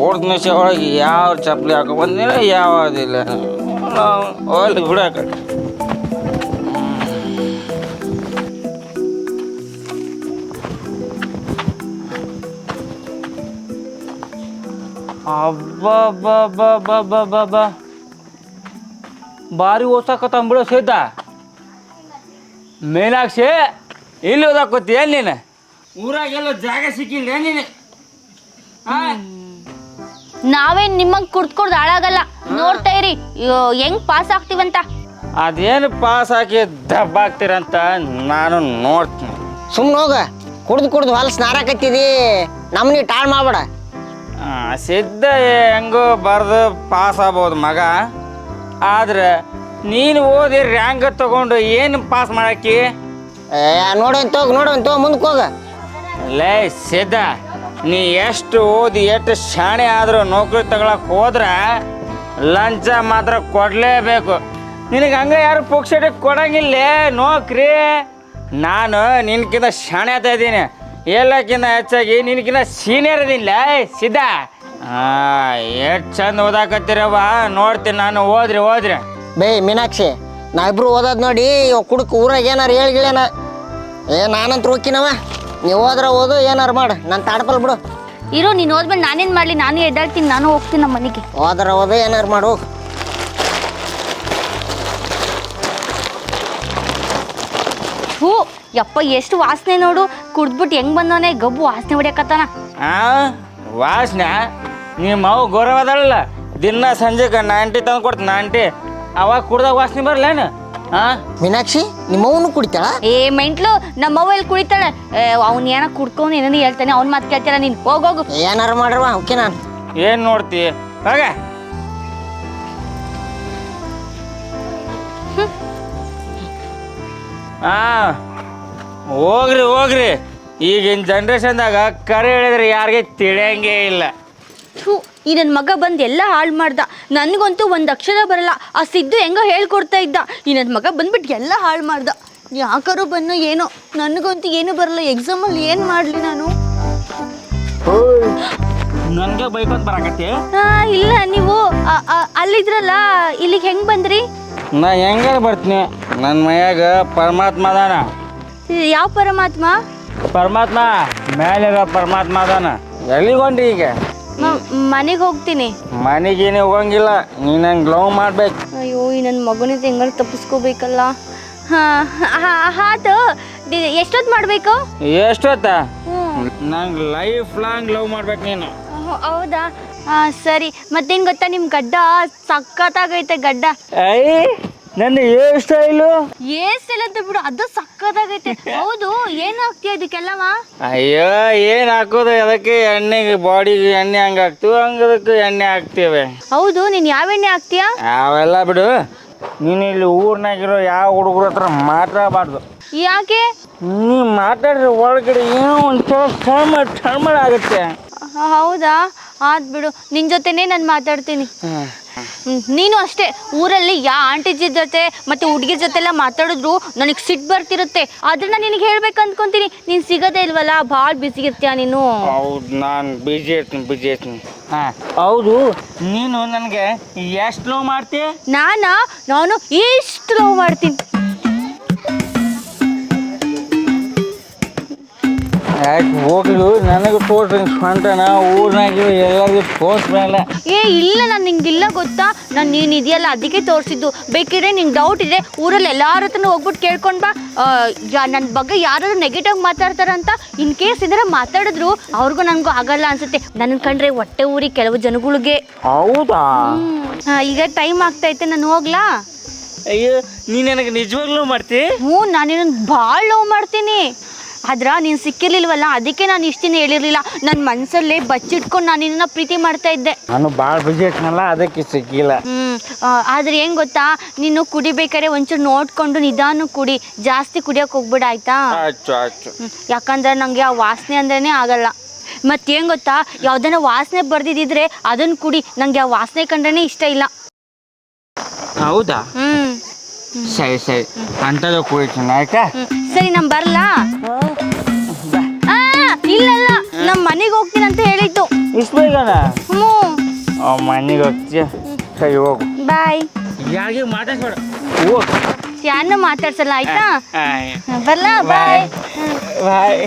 Speaker 4: ಓಡ್ದ ನಿಮಿಷ ಒಳಗೆ ಯಾವ ಚಪ್ಪಲಿ ಹಾಕೋ ಬಂದಿಲ್ಲ, ಯಾವುದಿಲ್ಲ. ಹೋಗ್ಲಿ ಬಿಡಾಕ. ಅಬ್ಬಬ್ಬಬ್ಬಬ್ಬಬ್ಬಬ್ಬ ಭಾರಿ ಓದ್ಸಕತ್ತಂಬಿಡು ಸಿದ್ಧ. ಮೀನಾಕ್ಷಿ, ಇಲ್ಲಿ ಓದಾಕೋತಿ ಏನು ನೀನು? ಊರಾಗೆಲ್ಲ ಜಾಗ ಸಿಕ್ಕಿಲ್ಲ ನೀನು?
Speaker 2: ನಾವೇನ್ ನಿಮ್ಮಂಗೆ ಕುಡ್ದು ಹಾಳಾಗಲ್ಲ, ನೋಡ್ತಾ ಇರಿ ಹೆಂಗ್ ಪಾಸ್ ಆಗ್ತೀವಂತ.
Speaker 4: ಅದೇನು ಪಾಸ್ ಹಾಕಿ ದಬ್ಬಾಗ್ತೀರಂತ ನಾನು ನೋಡ್ತೀನಿ.
Speaker 3: ಸುಮ್ಮನೆ ಹೋಗ, ಕುಡ್ದು ಹೊಲಸ್ ನಾರಾಕತ್ತಿದಿ, ನಮ್ಮನಿ ಟಾಳ್ ಮಾಡ್ಬೇಡ.
Speaker 4: ಸಿದ್ಧ ಹೆಂಗೋ ಬರೆದು ಪಾಸ್ ಆಗ್ಬೋದು ಮಗ, ಆದ್ರೆ ನೀನು ಓದಿ ರ್ಯಾಂಕ್ ತಗೊಂಡು ಏನು ಪಾಸ್ ಮಾಡಾಕಿ?
Speaker 3: ನೋಡಂತ ಮುಂದಕ್ಕೆ ಹೋಗ.
Speaker 4: ಲೇ ಸಿದ್ಧ, ನೀ ಎಷ್ಟು ಓದಿ ಎಷ್ಟು ಶಾಣೆ ಆದರೂ ನೌಕರಿ ತಗೊಳಕ್ಕೆ ಹೋದ್ರೆ ಲಂಚ ಮಾತ್ರ ಕೊಡಲೇಬೇಕು. ನಿನಗೆ ಹಂಗೆ ಯಾರು ಪುಕ್ಷಟೆ ಕೊಡಂಗಿಲ್ಲ ನೌಕರಿ. ನಾನು ನಿನಕಿಂತ ಶಾಣೆ ಆಗ್ತಾ ಇದ್ದೀನಿ, ಎಲ್ಲಕ್ಕಿಂತ ಹೆಚ್ಚಾಗಿ ನಿನಕಿಂತ ಸೀನಿಯರ್ ಇದೀನಿಲ್ಲ ಸಿದ್ಧ. ಎಷ್ಟು ಚಂದ ಓದಾಕತ್ತೀರವ, ನೋಡ್ತೀನಿ ನಾನು. ಓದ್ರಿ
Speaker 3: ಬೇ ಮೀನಾಕ್ಷಿ, ನಾವಿಬ್ರು ಓದೋದು ನೋಡಿ ಕುಡುಕ್ ಊರಾಗ ಏನಾರು ಹೇಳಿಗಳೇನ? ನಾನಂತ ಹೋಗ್ತೀನವ, ನೀವು ಹೋದ್ರೆ ಓದು, ಏನಾರು ಮಾಡು, ನಾನು ತಾಡ್ಪಲ್ ಬಿಡು.
Speaker 2: ಇರೋ, ನೀನು ಓದ್ಮೇಲೆ ನಾನೇನು ಮಾಡಲಿ, ನಾನು ಎದ್ದಾಡ್ತೀನಿ, ನಾನು ಹೋಗ್ತೀನಿ ನಮ್ಮ ಮನೆಗೆ.
Speaker 3: ಹೋದ್ರೆ ಓದು, ಏನಾರು ಮಾಡು.
Speaker 2: ಹೂ ಯಪ್ಪ, ಎಷ್ಟು ವಾಸನೆ ನೋಡು, ಕುಡ್ದ್ಬಿಟ್ಟು ಹೆಂಗ್ ಬಂದವನೇ ಗಬ್ಬು ವಾಸನೆ ಹೊಡಿಯಕತ್ತಾನ.
Speaker 4: ವಾಸನೆ? ನಿಮ್ಮ ಮಾವು ಗೌರವ ಅದಲ್ಲ, ದಿನ ಸಂಜೆಗೆ 90 ತಂದು ಕೊಡ್ತೀನಿ. 90 ಅವಾಗ ಕುಡ್ದಾಗ ವಾಸನೆ ಬರಲೇನು?
Speaker 3: ಮೀನಾಕ್ಷಿ, ನಿಮ್ಮವನು ಕುಡಿತಾಳ?
Speaker 2: ಮೆಂಟ್ಲು, ನಮ್ಮವ್ವ ಎಲ್ಲಿ ಕುಡಿತಾಳೆ? ಅವ್ನು ಏನೋ ಕುಡ್ಕೊಂಡು ಏನೇನು ಹೇಳ್ತಾನೆ, ಅವ್ನ ಮಾತು ಕೇಳ್ತಾರ ನೀನು. ಹೋಗೋಗು.
Speaker 3: ಏನಾರು ಮಾಡ್ರವ, ಓಕೆ. ನಾನು
Speaker 4: ಏನು ನೋಡ್ತಿ ಹಾಗ? ಹೋಗ್ರಿ, ಈಗಿನ ಜನ್ರೇಷನ್ದಾಗ ಕರೆ ಹೇಳಿದ್ರೆ ಯಾರಿಗೆ ತಿಳಿಯಂಗೇ ಇಲ್ಲ.
Speaker 2: ಈ ನನ್ನ ಮಗ ಬಂದು ಎಲ್ಲ ಹಾಳು ಮಾಡ್ದ, ನನಗಂತೂ ಒಂದು ಅಕ್ಷರ ಬರಲ್ಲ. ಆ ಸಿದ್ದು ಹೆಂಗೋ ಹೇಳ್ಕೊಡ್ತಾ ಇದ್ದ, ಈ ನನ್ನ ಮಗ ಬಂದ್ಬಿಟ್ಟು ಎಲ್ಲ ಹಾಳು ಮಾಡ್ದ. ಯಾಕಾರು ಬನ್ನೋ ಏನೋ, ನನಗಂತೂ ಏನು ಬರಲ್ಲ. ಎಕ್ಸಾಮಲ್ಲಿ ಏನು ಮಾಡಲಿ ನಾನು?
Speaker 4: ನನಗೆ ಬೈಕೊಂತ ಬರಾಕತ್ತಿ?
Speaker 2: ಇಲ್ಲ, ನೀವು ಅಲ್ಲಿದ್ರಲ್ಲ, ಇಲ್ಲಿಗೆ ಹೆಂಗೆ ಬಂದ್ರಿ?
Speaker 4: ನಾ ಹೆಂಗಾರ ಬರ್ತೀನಿ, ನನ್ನ ಮೈಯಾಗ ಪರಮಾತ್ಮ ಅದಾನ.
Speaker 2: ಯಾವ ಪರಮಾತ್ಮ?
Speaker 4: ಪರಮಾತ್ಮ ಮೇಲಿರೋ ಪರಮಾತ್ಮ ಅದಾನ. ಎಲ್ಲಿಗೊಂಡ್ರಿ ಈಗ?
Speaker 2: ಮನೆಗೆ ಹೋಗ್ತೀನಿ.
Speaker 4: ಮನೆಗೇನೆ ಹೋಗಂಗಿಲ್ಲ, ನೀನು ನಂಗೆ ಲವ್ ಮಾಡ್ಬೇಕು.
Speaker 2: ಅಯ್ಯೋ, ಈ ನನ್ನ ಮಗನಿಂದ ಹೆಂಗಾರು ತಪ್ಪಿಸ್ಕೋಬೇಕಲ್ಲ. ಹಾತು, ಎಷ್ಟೊತ್ತು ಮಾಡಬೇಕು?
Speaker 4: ಎಷ್ಟೊತ್ತ? ನಂಗೆ ಲೈಫ್ ಲಾಂಗ್ ಲವ್ ಮಾಡ್ಬೇಕು ನೀನು.
Speaker 2: ಹೌದಾ? ಸರಿ. ಮತ್ತೇನು ಗೊತ್ತಾ, ನಿಮ್ಮ ಗಡ್ಡ ಸಕ್ಕತ್ತಾಗೈತೆ ಗಡ್ಡ.
Speaker 4: ನನ್ನ ಹೇರ್ ಸ್ಟೈಲು
Speaker 2: ಅಂತ ಬಿಡು, ಅದು ಸಕ್ಕತ್ತಾಗೈತೆ. ಹೌದು, ಏನು ಹಾಕ್ತೀಯ ಅದಕ್ಕೆಲ್ಲವ?
Speaker 4: ಅಯ್ಯೋ, ಏನು ಹಾಕೋದು, ಅದಕ್ಕೆ ಎಣ್ಣೆಗೆ ಬಾಡಿಗೆ ಎಣ್ಣೆ ಹಂಗೆ ಹಾಕ್ತೀವಿ, ಹಂಗದಕ್ಕೆ ಎಣ್ಣೆ ಹಾಕ್ತೇವೆ.
Speaker 2: ಹೌದು, ನೀನು ಯಾವ ಎಣ್ಣೆ ಹಾಕ್ತೀಯ?
Speaker 4: ಅವೆಲ್ಲ ಬಿಡು. ನೀನು ಇಲ್ಲಿ ಊರ್ನಾಗಿರೋ ಯಾವ ಹುಡುಗರ ಹತ್ರ ಮಾತಾಡಬಾರ್ದು.
Speaker 2: ಯಾಕೆ?
Speaker 4: ನೀ ಮಾತಾಡಿದ್ರೆ ಒಳಗಡೆ ಏನೋ ಒಂದು ಟರ್ಮಳ ಆಗುತ್ತೆ.
Speaker 2: ಹೌದಾ, ಆದ್ ಬಿಡು, ನಿನ್ನ ಜೊತೆನೇ ನಾನು ಮಾತಾಡ್ತೀನಿ. ನೀನು ಅಷ್ಟೇ, ಊರಲ್ಲಿ ಆಂಟಿಜಿ ಜೊತೆ ಮತ್ತು ಹುಡುಗಿ ಜೊತೆ ಎಲ್ಲ ಮಾತಾಡಿದ್ರು ನನಗೆ ಸಿಟ್ಟು ಬರ್ತಿರುತ್ತೆ. ಆದ್ರೆ ನಾನು ನಿನಗೆ ಹೇಳ್ಬೇಕು ಅಂದ್ಕೊತೀನಿ, ನೀನು ಸಿಗೋದೇ ಇಲ್ವಲ್ಲ, ಭಾಳ ಬ್ಯುಸಿ ಇರ್ತೀಯ ನೀನು.
Speaker 4: ಹೌದು, ನಾನು ಬಿಜಿ ಇರ್ತೀನಿ. ಹಾಂ ಹೌದು, ನೀನು ನನಗೆ ಎಷ್ಟು ಲವ್ ಮಾಡ್ತೀಯ?
Speaker 2: ನಾನು ಎಷ್ಟು ಲವ್ ಮಾಡ್ತೀನಿ.
Speaker 4: ಆಯ್ತು ಹೋಗ್ಲು, ನನಗೆ ತೋರ್ಸಿ ಸ್ವಂತನ ಊರಿನಾಗಿರೋ ಎಲ್ಲರಿಗೂ ತೋರಿಸ್ಬೇಡ.
Speaker 2: ಇಲ್ಲ, ನಾನು ನಿಂಗಿಲ್ಲ ಗೊತ್ತಾ, ನೀನು ಇದೆಯಲ್ಲ ಅದಕ್ಕೆ ತೋರಿಸಿದ್ದು. ಬೇಕಿದ್ರೆ ನಿಂಗೆ ಡೌಟ್ ಇದೆ ಊರಲ್ಲಿ ಎಲ್ಲರ ಹತ್ರನೂ ಹೋಗ್ಬಿಟ್ಟು ಕೇಳ್ಕೊಂಡು ಬಾ. ನನ್ನ ಬಗ್ಗೆ ಯಾರಾದ್ರೂ ನೆಗೆಟಿವ್ ಮಾತಾಡ್ತಾರಂತ ಇನ್ ಕೇಸ್ ಇದರ ಮಾತಾಡಿದ್ರು ಅವ್ರಿಗೂ ನನಗೂ ಆಗಲ್ಲ ಅನ್ಸುತ್ತೆ. ನನ್ನ ಕಂಡ್ರೆ ಹೊಟ್ಟೆ ಊರಿ ಕೆಲವು ಜನಗಳಿಗೆ.
Speaker 4: ಹೌದಾ?
Speaker 2: ಈಗ ಟೈಮ್ ಆಗ್ತೈತೆ, ನಾನು ಹೋಗ್ಲಾ?
Speaker 4: ಅಯ್ಯೋ, ನೀನು ನನಗೆ ನಿಜವಾಗ್ಲೂ ಮಾಡ್ತಿ?
Speaker 2: ನಾನು ನಿನ್ನ ಭಾಳ ಲವ್ ಮಾಡ್ತೀನಿ. ಆದ್ರೆ ನೀನು ಸಿಕ್ಕಿರ್ಲಿಲ್ವಲ್ಲ, ಅದಕ್ಕೆ ನಾನು ಇಷ್ಟು ದಿನ ಹೇಳಿರಲಿಲ್ಲ. ನನ್ನ ಮನಸ್ಸಲ್ಲೇ ಬಚ್ಚಿಟ್ಕೊಂಡು ನಾನು ನಿನ್ನ ಪ್ರೀತಿ ಮಾಡ್ತಾ ಇದ್ದೆ.
Speaker 4: ನಾನು ಭಾಳ ಬಿಜಿ ಇರ್ತೀನಲ್ಲ, ಅದಕ್ಕೆ ಸಿಕ್ಕಿಲ್ಲ.
Speaker 2: ಆದ್ರೆ ಏನು ಗೊತ್ತಾ, ನೀನು ಕುಡಿಬೇಕಾದ್ರೆ ಒಂಚೂರು ನೋಡ್ಕೊಂಡು ನಿಧಾನ ಕುಡಿ, ಜಾಸ್ತಿ ಕುಡಿಯೋಕೆ ಹೋಗ್ಬಿಡ ಆಯ್ತಾ?
Speaker 4: ಆಯ್ತು.
Speaker 2: ಯಾಕಂದ್ರೆ ನನಗೆ ಆ ವಾಸನೆ ಅಂದ್ರೇ ಆಗಲ್ಲ. ಮತ್ತೇನು ಗೊತ್ತಾ, ಯಾವ್ದನ್ನ ವಾಸನೆ ಬರ್ದಿದ್ದಿದ್ರೆ ಅದನ್ನು ಕುಡಿ, ನನಗೆ ಆ ವಾಸನೆ ಕಂಡ್ರೆ ಇಷ್ಟ ಇಲ್ಲ.
Speaker 4: ಹೌದಾ? ಸರಿ ಅಂಥದ್ದು ಕುಡಿತೀನಿ ಆಯ್ತಾ?
Speaker 2: ಸರಿ, ನಾನು ಬರಲಾ? ಇಲ್ಲಲ್ಲ, ನಮ್ಮ ಮನೆಗೆ ಹೋಗ್ತೀನಿ ಅಂತ ಹೇಳಿದ್ದು.
Speaker 4: ಇಷ್ಟು ಬೇಗನ? ಮನೆಗೆ ಹೋಗ್ತೀಯ? ಸರಿ ಹೋಗು.
Speaker 2: ಬಾಯ್.
Speaker 4: ಯಾರಿಗೆ ಮಾತಾಡ್ಬೇಡ, ಹೋಗು.
Speaker 2: ಯಾರನ್ನೂ ಮಾತಾಡ್ಸಲ್ಲ ಆಯ್ತಾ? ಬರ್ಲಾ? ಬಾಯ್.
Speaker 4: ಬಾಯ್.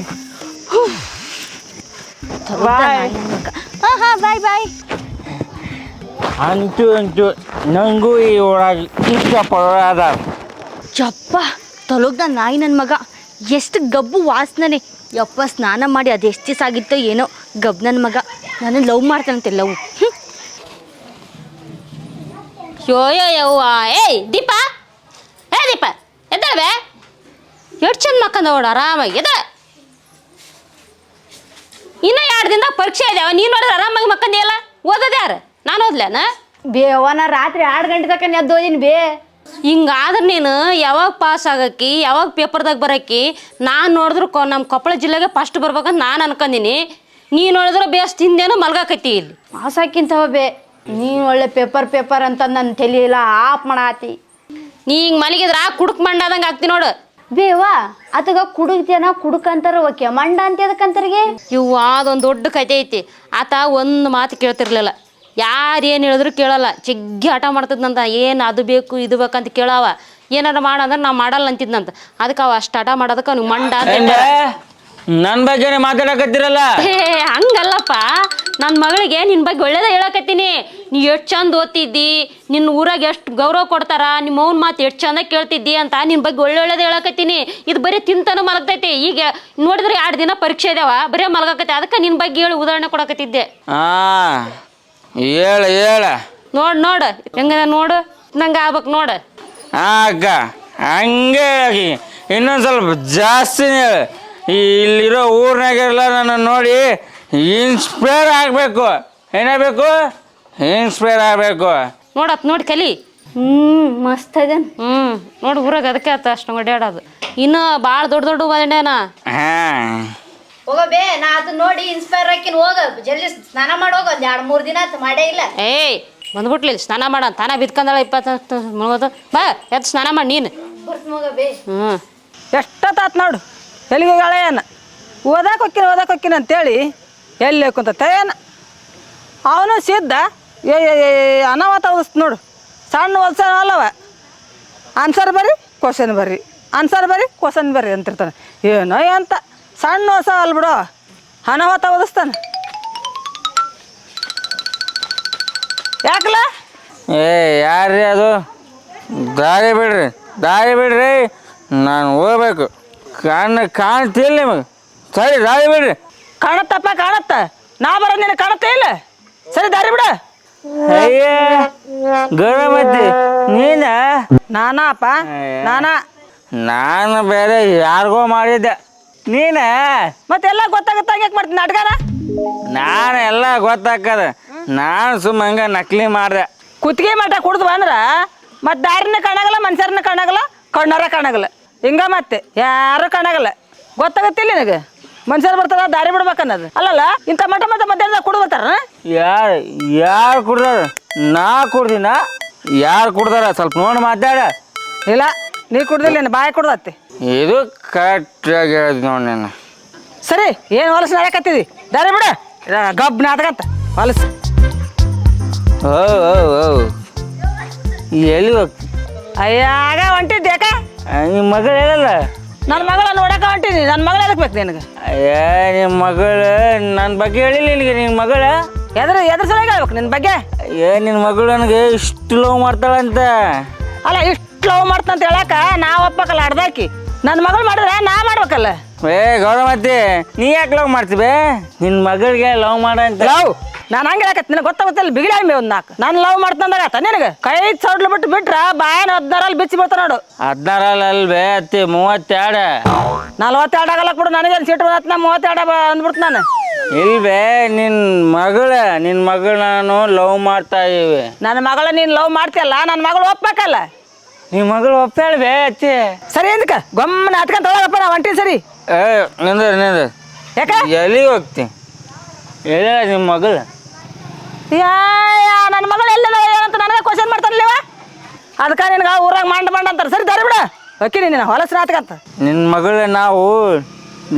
Speaker 2: ಬಾಯ್.
Speaker 4: ಅಂತೂ ನನಗೂ ಈ ಒಳಗೆ ಇಷ್ಟಪಡೋದ.
Speaker 2: ಯಪ್ಪ, ತೊಲಗ್ದ ನಾಯಿ ನನ್ನ ಮಗ, ಎಷ್ಟು ಗಬ್ಬು ವಾಸನೆ. ಯಪ್ಪ, ಸ್ನಾನ ಮಾಡಿ ಅದು ಎಷ್ಟು ದಿವಸ ಆಗಿತ್ತೋ ಏನೋ, ಗಬ್ಬು ನನ್ನ ಮಗ. ನಾನು ಲವ್ ಮಾಡ್ತಾನಂತೆ, ಲವ್.
Speaker 1: ಯವ್ವ, ಏಯ್ ದೀಪ ಎದ್ದಳವೆ, ಎಷ್ಟು ಚಂದ ಮಕ್ಕಂದ ನೋಡು ಆರಾಮಾಗಿ. ಎದ ಇನ್ನೂ 2 ದಿನದಾಗ ಪರೀಕ್ಷೆ ಇದಾವ, ನೀನು ನೋಡಿದ್ರೆ ಆರಾಮಾಗಿ ಮಕ್ಕಂದಿಯಲ್ಲ. ಓದೋದು ಯಾರು? ನಾನು ಓದ್ಲೇನ?
Speaker 2: ಬೇವನ ರಾತ್ರಿ 2 ಗಂಟೆ ತನಕ ಎದ್ದೋದಿನಿ ಬೇ.
Speaker 1: ಹಿಂಗಾದ್ರೆ ನೀನು ಯಾವಾಗ ಪಾಸ್ ಆಗಕ್ಕಿ, ಯಾವಾಗ ಪೇಪರ್ದಾಗ ಬರೋಕ್ಕಿ? ನಾನು ನೋಡಿದ್ರು ನಮ್ಮ ಕೊಪ್ಪಳ ಜಿಲ್ಲೆಗೆ ಫಸ್ಟ್ ಬರ್ಬೇಕಂತ ನಾನು ಅನ್ಕೊಂಡಿನಿ. ನೀನು ನೋಡಿದ್ರೆ ಬೇಸ್ ತಿಂದೇನು ಮಲ್ಗಾಕತ್ತಿ ಇಲ್ಲಿ.
Speaker 2: ಪಾಸ್ ಹಾಕಿಂತವ ಬೇ, ನೀನು ಒಳ್ಳೆ ಪೇಪರ್ ಅಂತ ನನ್ನ ತಲೆಯೆಲ್ಲ ಆಫ್ ಮಾಡಾತಿ.
Speaker 1: ನೀ ಹಿಂಗೆ ಮಲಗಿದ್ರ ಕುಡುಕ್ ಮಂಡಾದಂಗೆ ಆಗ್ತಿ ನೋಡು.
Speaker 2: ಬೇವಾ ಆತಗ ಕುಡುಕ್ತೇನ ಕುಡುಕಂತಾರ, ಓಕೆ, ಮಂಡ ಅಂತ ಅದಕ್ಕಂತಾರಿಗೆ.
Speaker 1: ಇವು ಅದೊಂದು ದೊಡ್ಡ ಕತೆ ಐತಿ. ಆತ ಒಂದು ಮಾತು ಕೇಳ್ತಿರ್ಲಿಲ್ಲ, ಯಾರು ಏನು ಹೇಳಿದ್ರು ಕೇಳಲ್ಲ. ಚಿಗ್ಗಿ ಹಠ ಮಾಡ್ತಿದ್ನಂತ, ಏನು ಅದು ಬೇಕು ಇದು ಬೇಕಂತ ಕೇಳವ. ಏನಾರು ಮಾಡಂದ್ರೆ ನಾವು ಮಾಡಲ್ಲ ಅಂತಿದ್ನಂತ. ಅದಕ್ಕೆ ಅವ ಅಷ್ಟು ಹಠ ಮಾಡೋದಕ್ಕೆ ಅವ್ನಿಗೆ ಮಂಡ ಅಂತ.
Speaker 4: ನನ್ನ ಬಗ್ಗೆನೇ ಮಾತಾಡಕತ್ತಿರಲ್ಲ.
Speaker 1: ಹಂಗಲ್ಲಪ್ಪ, ನನ್ನ ಮಗಳಿಗೆ ನಿನ್ನ ಬಗ್ಗೆ ಒಳ್ಳೇದೇ ಹೇಳಕತ್ತೀನಿ. ನೀ ಎಷ್ಟು ಚಂದ ಓದ್ತಿದ್ದಿ, ನಿನ್ನ ಊರಾಗ ಎಷ್ಟು ಗೌರವ ಕೊಡ್ತಾರ, ನಿಮ್ಮ ಅವ್ನ ಮಾತು ಎಷ್ಟು ಚಂದ ಕೇಳ್ತಿದ್ದಿ ಅಂತ ನಿನ್ನ ಬಗ್ಗೆ ಒಳ್ಳೇದೇ ಹೇಳಕತ್ತೀನಿ. ಇದು ಬರೀ ತಿಂತಾನು ಮಲಗ್ತೈತಿ. ಈಗ ನೋಡಿದ್ರೆ 2 ದಿನ ಪರೀಕ್ಷೆ ಇದಾವ, ಬರೀ ಮಲಗಕತ್ತೆ. ಅದಕ್ಕೆ ನಿನ್ನ ಬಗ್ಗೆ ಹೇಳಿ ಉದಾಹರಣೆ ಕೊಡಕತ್ತಿದ್ದೆ.
Speaker 4: ಹೇಳ
Speaker 1: ನೋಡು ಹೆಂಗದ ನೋಡು, ನಂಗೆ ಆಗ್ಬೇಕು ನೋಡು.
Speaker 4: ಅಕ್ಕ ಹಂಗೆ ಆಗಿ ಇನ್ನೊಂದು ಸ್ವಲ್ಪ ಜಾಸ್ತಿನೇ ಹೇಳು. ಇಲ್ಲಿರೋ ಊರ್ನಾಗೆಲ್ಲ ನನ್ನ ನೋಡಿ ಇನ್ಸ್ಪೈರ್ ಆಗಬೇಕು. ಏನಾಗಬೇಕು? ಇನ್ಸ್ಪೈರ್ ಆಗಬೇಕು.
Speaker 1: ನೋಡತ್ ನೋಡಿ ಕಲಿ.
Speaker 2: ಮಸ್ತ್ ಅದ.
Speaker 1: ನೋಡಿ ಊರಾಗ ಅದಕ್ಕೆ ಆತ ಅಷ್ಟು ಓಡಾಡೋದು. ಇನ್ನು ಭಾಳ ದೊಡ್ಡ ಬಂದೇನ.
Speaker 2: ಹೋಗಬೇ, ನಾ ಅದನ್ನ ನೋಡಿ ಇನ್ಸ್ಪೈರ್ ಆಕಿನ. ಹೋಗ ಜಲ್ದಿ ಸ್ನಾನ ಮಾಡಿ ಹೋಗ, 2-3 ದಿನ ಆಯ್ತು ಮಾಡೇ ಇಲ್ಲ.
Speaker 1: ಏಯ್ ಬಂದ್ಬಿಟ್ಲಿ ಸ್ನಾನ ಮಾಡ, ತಾನ ಬಿದ್ಕಂದಳ 20 ಮುಳುಗೋದು. ಬಾ ಎದ್ದು ಸ್ನಾನ ಮಾಡಿ ನೀನು.
Speaker 5: ಎಷ್ಟೊತ್ತಾತ್ ನೋಡು, ಎಲ್ಲಿಗೆ ಗೆಳೆಯನ ಓದಕ್ಕೆ ಹೋಕ್ಕಿನ ಅಂತೇಳಿ ಎಲ್ಲಿ ಕುಂತ ತೇನ ಅವನು ಸಿದ್ಧ ಅನಾವತ ಓದಿಸ್ತ ನೋಡು. ಸಣ್ಣ ಓದ್ಸ ಅಲ್ಲವ, ಆನ್ಸರ್ ಬರ್ರಿ ಕ್ವಶನ್ ಬರ್ರಿ, ಆನ್ಸರ್ ಬರ್ರಿ ಕ್ವಶನ್ ಬರ್ರಿ ಅಂತಿರ್ತಾನೆ. ಏನೋ ಅಂತ ಸಣ್ಣ ಹೊಸ ಅಲ್ಲ ಬಿಡು, ಅನಾವತ ಓದಿಸ್ತಾನೆ. ಯಾಕಲ್ಲ?
Speaker 4: ಯಾರ್ರಿ ಅದು? ದಾರಿ ಬಿಡ್ರಿ, ನಾನು ಹೋಗ್ಬೇಕು. ಕಾಣ್ತಿಲ್ಲ ನಿಮಗೆ? ಸರಿ ದಾರಿ ಬಿಡ್ರಿ.
Speaker 5: ಕಾಣತ್ತಪ್ಪ ಕಾಣತ್ತ, ನಾ ಬರ ನೀನು ಕಾಣುತ್ತೆ ಇಲ್ಲ? ಸರಿ ದಾರಿ ಬಿಡ.
Speaker 4: ಅಯ್ಯ ಗೌರವತಿ ನೀನ?
Speaker 5: ನಾನಪ್ಪ
Speaker 4: ನಾನು ಬೇರೆ ಯಾರಿಗೋ ಮಾಡಿದ್ದೆ, ನೀನ
Speaker 5: ಮತ್ತೆಲ್ಲ ಗೊತ್ತಾಗತ್ತಾಗ ಯಾಕೆ ಮಾಡ್ತೀನಿ ನಾಟಕನ?
Speaker 4: ನಾನು ಎಲ್ಲ ಗೊತ್ತಾಕದ, ನಾನು ಸುಮ್ಮ ಹಂಗೆ ನಕಲಿ ಮಾಡಿದೆ.
Speaker 5: ಕುತ್ತಿಗೆ ಮಠ ಕುಡ್ದು ಬಂದ್ರೆ ಮತ್ತು ದಾರಿನ ಕಾಣಾಗಲ್ಲ ಮನುಷ್ಯರನ್ನ ಕಾಣಾಗಲ್ಲ ಕಣ್ಣಾರ ಕಾಣಾಗಲ್ಲ ಹಿಂಗ ಮತ್ತೆ ಯಾರು ಕಾಣಾಗಲ್ಲ ಗೊತ್ತಾಗತ್ತಿಲ್ಲ ನಿನಗೆ ಮನುಷ್ಯರು ಬರ್ತಾರ ದಾರಿ ಬಿಡ್ಬೇಕನ್ನೋದು ಅಲ್ಲಲ್ಲ ಇಂಥ ಮಧ್ಯಾಹ್ನದಾಗ ಕುಡಿದು ಬರ್ತಾರ
Speaker 4: ಯಾರು ಕುಡ್ದಾರ ನಾ ಕುಡ್ದಿನ ಯಾರು ಕುಡ್ದಾರ ಸ್ವಲ್ಪ ನೋಡಿ ಮಾತಾಡ
Speaker 5: ಇಲ್ಲ ನೀ ಕುಡ್ದಿಲ್ಲ ನೀನು ಬಾಯಿ ಕುಡ್ದತ್ತಿ
Speaker 4: ಇದು ಕರೆಕ್ಟಾಗಿ ಹೇಳಿದ್ ನೋಡಿ ನೀನು
Speaker 5: ಸರಿ ಏನು ಹೊಲಸು ನಡೆಯಕತ್ತಿದಿ ದಾರಿ ಬಿಡ ಗಬ್ ನಾಟಕಂತ ಹೊಲಸು
Speaker 4: ಎಲ್ಲಿ ಹೋಗ್ತಿ
Speaker 5: ಅಯ್ಯಾಗ ಹೊಂಟಿದ್ದೆ ಯಾಕ
Speaker 4: ನಿಮ್ಮ ಮಗಳು ಹೇಳಲ್ಲ
Speaker 5: ನನ್ನ ಮಗಳ ನೋಡಕ ಹೊಂಟೀನಿ ನನ್ನ ಮಗಳು ಎದಕ್ಕೆ ಬೇಕು ನಿನಗೆ
Speaker 4: ಅಯ್ಯ ನಿಮ್ಮ ಮಗಳು ನನ್ನ ಬಗ್ಗೆ ಹೇಳಿಲ್ಲ ನಿನಗೆ ನಿನ್ನ ಮಗಳ
Speaker 5: ಎದ್ರ ಸಲುವಾಗಿ ಹೇಳ್ಬೇಕು ನಿನ್ನ ಬಗ್ಗೆ
Speaker 4: ನಿನ್ನ ಮಗಳು ನನಗೆ ಇಷ್ಟು ಲವ್ ಮಾಡ್ತಾಳಂತ
Speaker 5: ಅಲ್ಲ ಇಷ್ಟು ಲವ್ ಮಾಡ್ತಂತ ಹೇಳಕ ನಾ ಒಪ್ಪಕಲ್ಲ ಅರ್ಧಾಕಿ ನನ್ನ ಮಗಳು ಮಾಡಿದ್ರೆ ನಾ ಮಾಡ್ಬೇಕಲ್ಲ
Speaker 4: ಗೌರವತಿ ನೀ ಯಾಕೆ ಲವ್ ಮಾಡ್ತೀವಿ ನಿನ್ನ ಮಗಳಿಗೆ ಲವ್ ಮಾಡಂತ
Speaker 5: ಲವ್ ನಾನು ಹಂಗೆ ಹೇಳಕತ್ತಿ ನಿನಗೆ ಗೊತ್ತಾಗುತ್ತಲ್ಲ ಬಿಗಿಡ ಒಂದು ನಾಲ್ಕು ನಾನು ಲವ್ ಮಾಡ್ತಂದಾಗತ್ತ ನಿನಗೆ ಕೈ ಸೌಡ್ಲು ಬಿಟ್ರ ಬಾಯನ್ 16 ಬಿಚ್ಚಿ ಬೀಳ್ತಾ ನೋಡು
Speaker 4: 16 ಅಲ್ವೇ ಅತ್ತಿ 32
Speaker 5: 42 ಆಗಲ್ಲ ಕೂಡ ನನಗೇನು ಸೀಟ್ ಬಂದತ್ ನಾ 32 ಅಂದ್ಬಿಡ್ತು ನಾನು
Speaker 4: ಇಲ್ವೇ ನಿನ್ನ ಮಗಳು ನಾನು ಲವ್ ಮಾಡ್ತಾ ಇವಿ
Speaker 5: ನನ್ನ ಮಗಳ ನೀನು ಲವ್ ಮಾಡ್ತೀಯಲ್ಲ ನನ್ನ ಮಗಳು ಒಪ್ಪಬೇಕಲ್ಲ
Speaker 4: ನಿಮ್ಮ ಮಗಳು ಒಪ್ಪಾಳ್ಬೇ ಅತ್ತಿ
Speaker 5: ಸರಿ ಎಂದಕ್ಕ ಗೊಮ್ಮನ ಹತ್ಕೊಂತ ಹೋಗಪ್ಪ ನಾ ಹೊಂಟಿ ಸರಿ
Speaker 4: ನಿಂದ
Speaker 5: ಯಾಕ
Speaker 4: ಎಲ್ಲಿಗೆ ಹೋಗ್ತಿ ಹೇಳ ನಿಮ್ಮ ಮಗಳು
Speaker 5: ಯಾ ನನ್ನ ಮಗಳು ಎಲ್ಲದ ಏನಂತ ನನಗೆ ಕ್ವಶನ್ ಮಾಡ್ತಾರಲ್ಲವ ಅದಕ್ಕೆ ನಿನಗೆ ಊರಾಗ ಮಂಡ ಅಂತಾರೆ ಸರಿ ದಾರಿ ಬಿಡ ಓಕೆ ನೀನು ಹೊಲಸು ನಾಟಕಂತ
Speaker 4: ನಿನ್ನ ಮಗಳು ನಾವು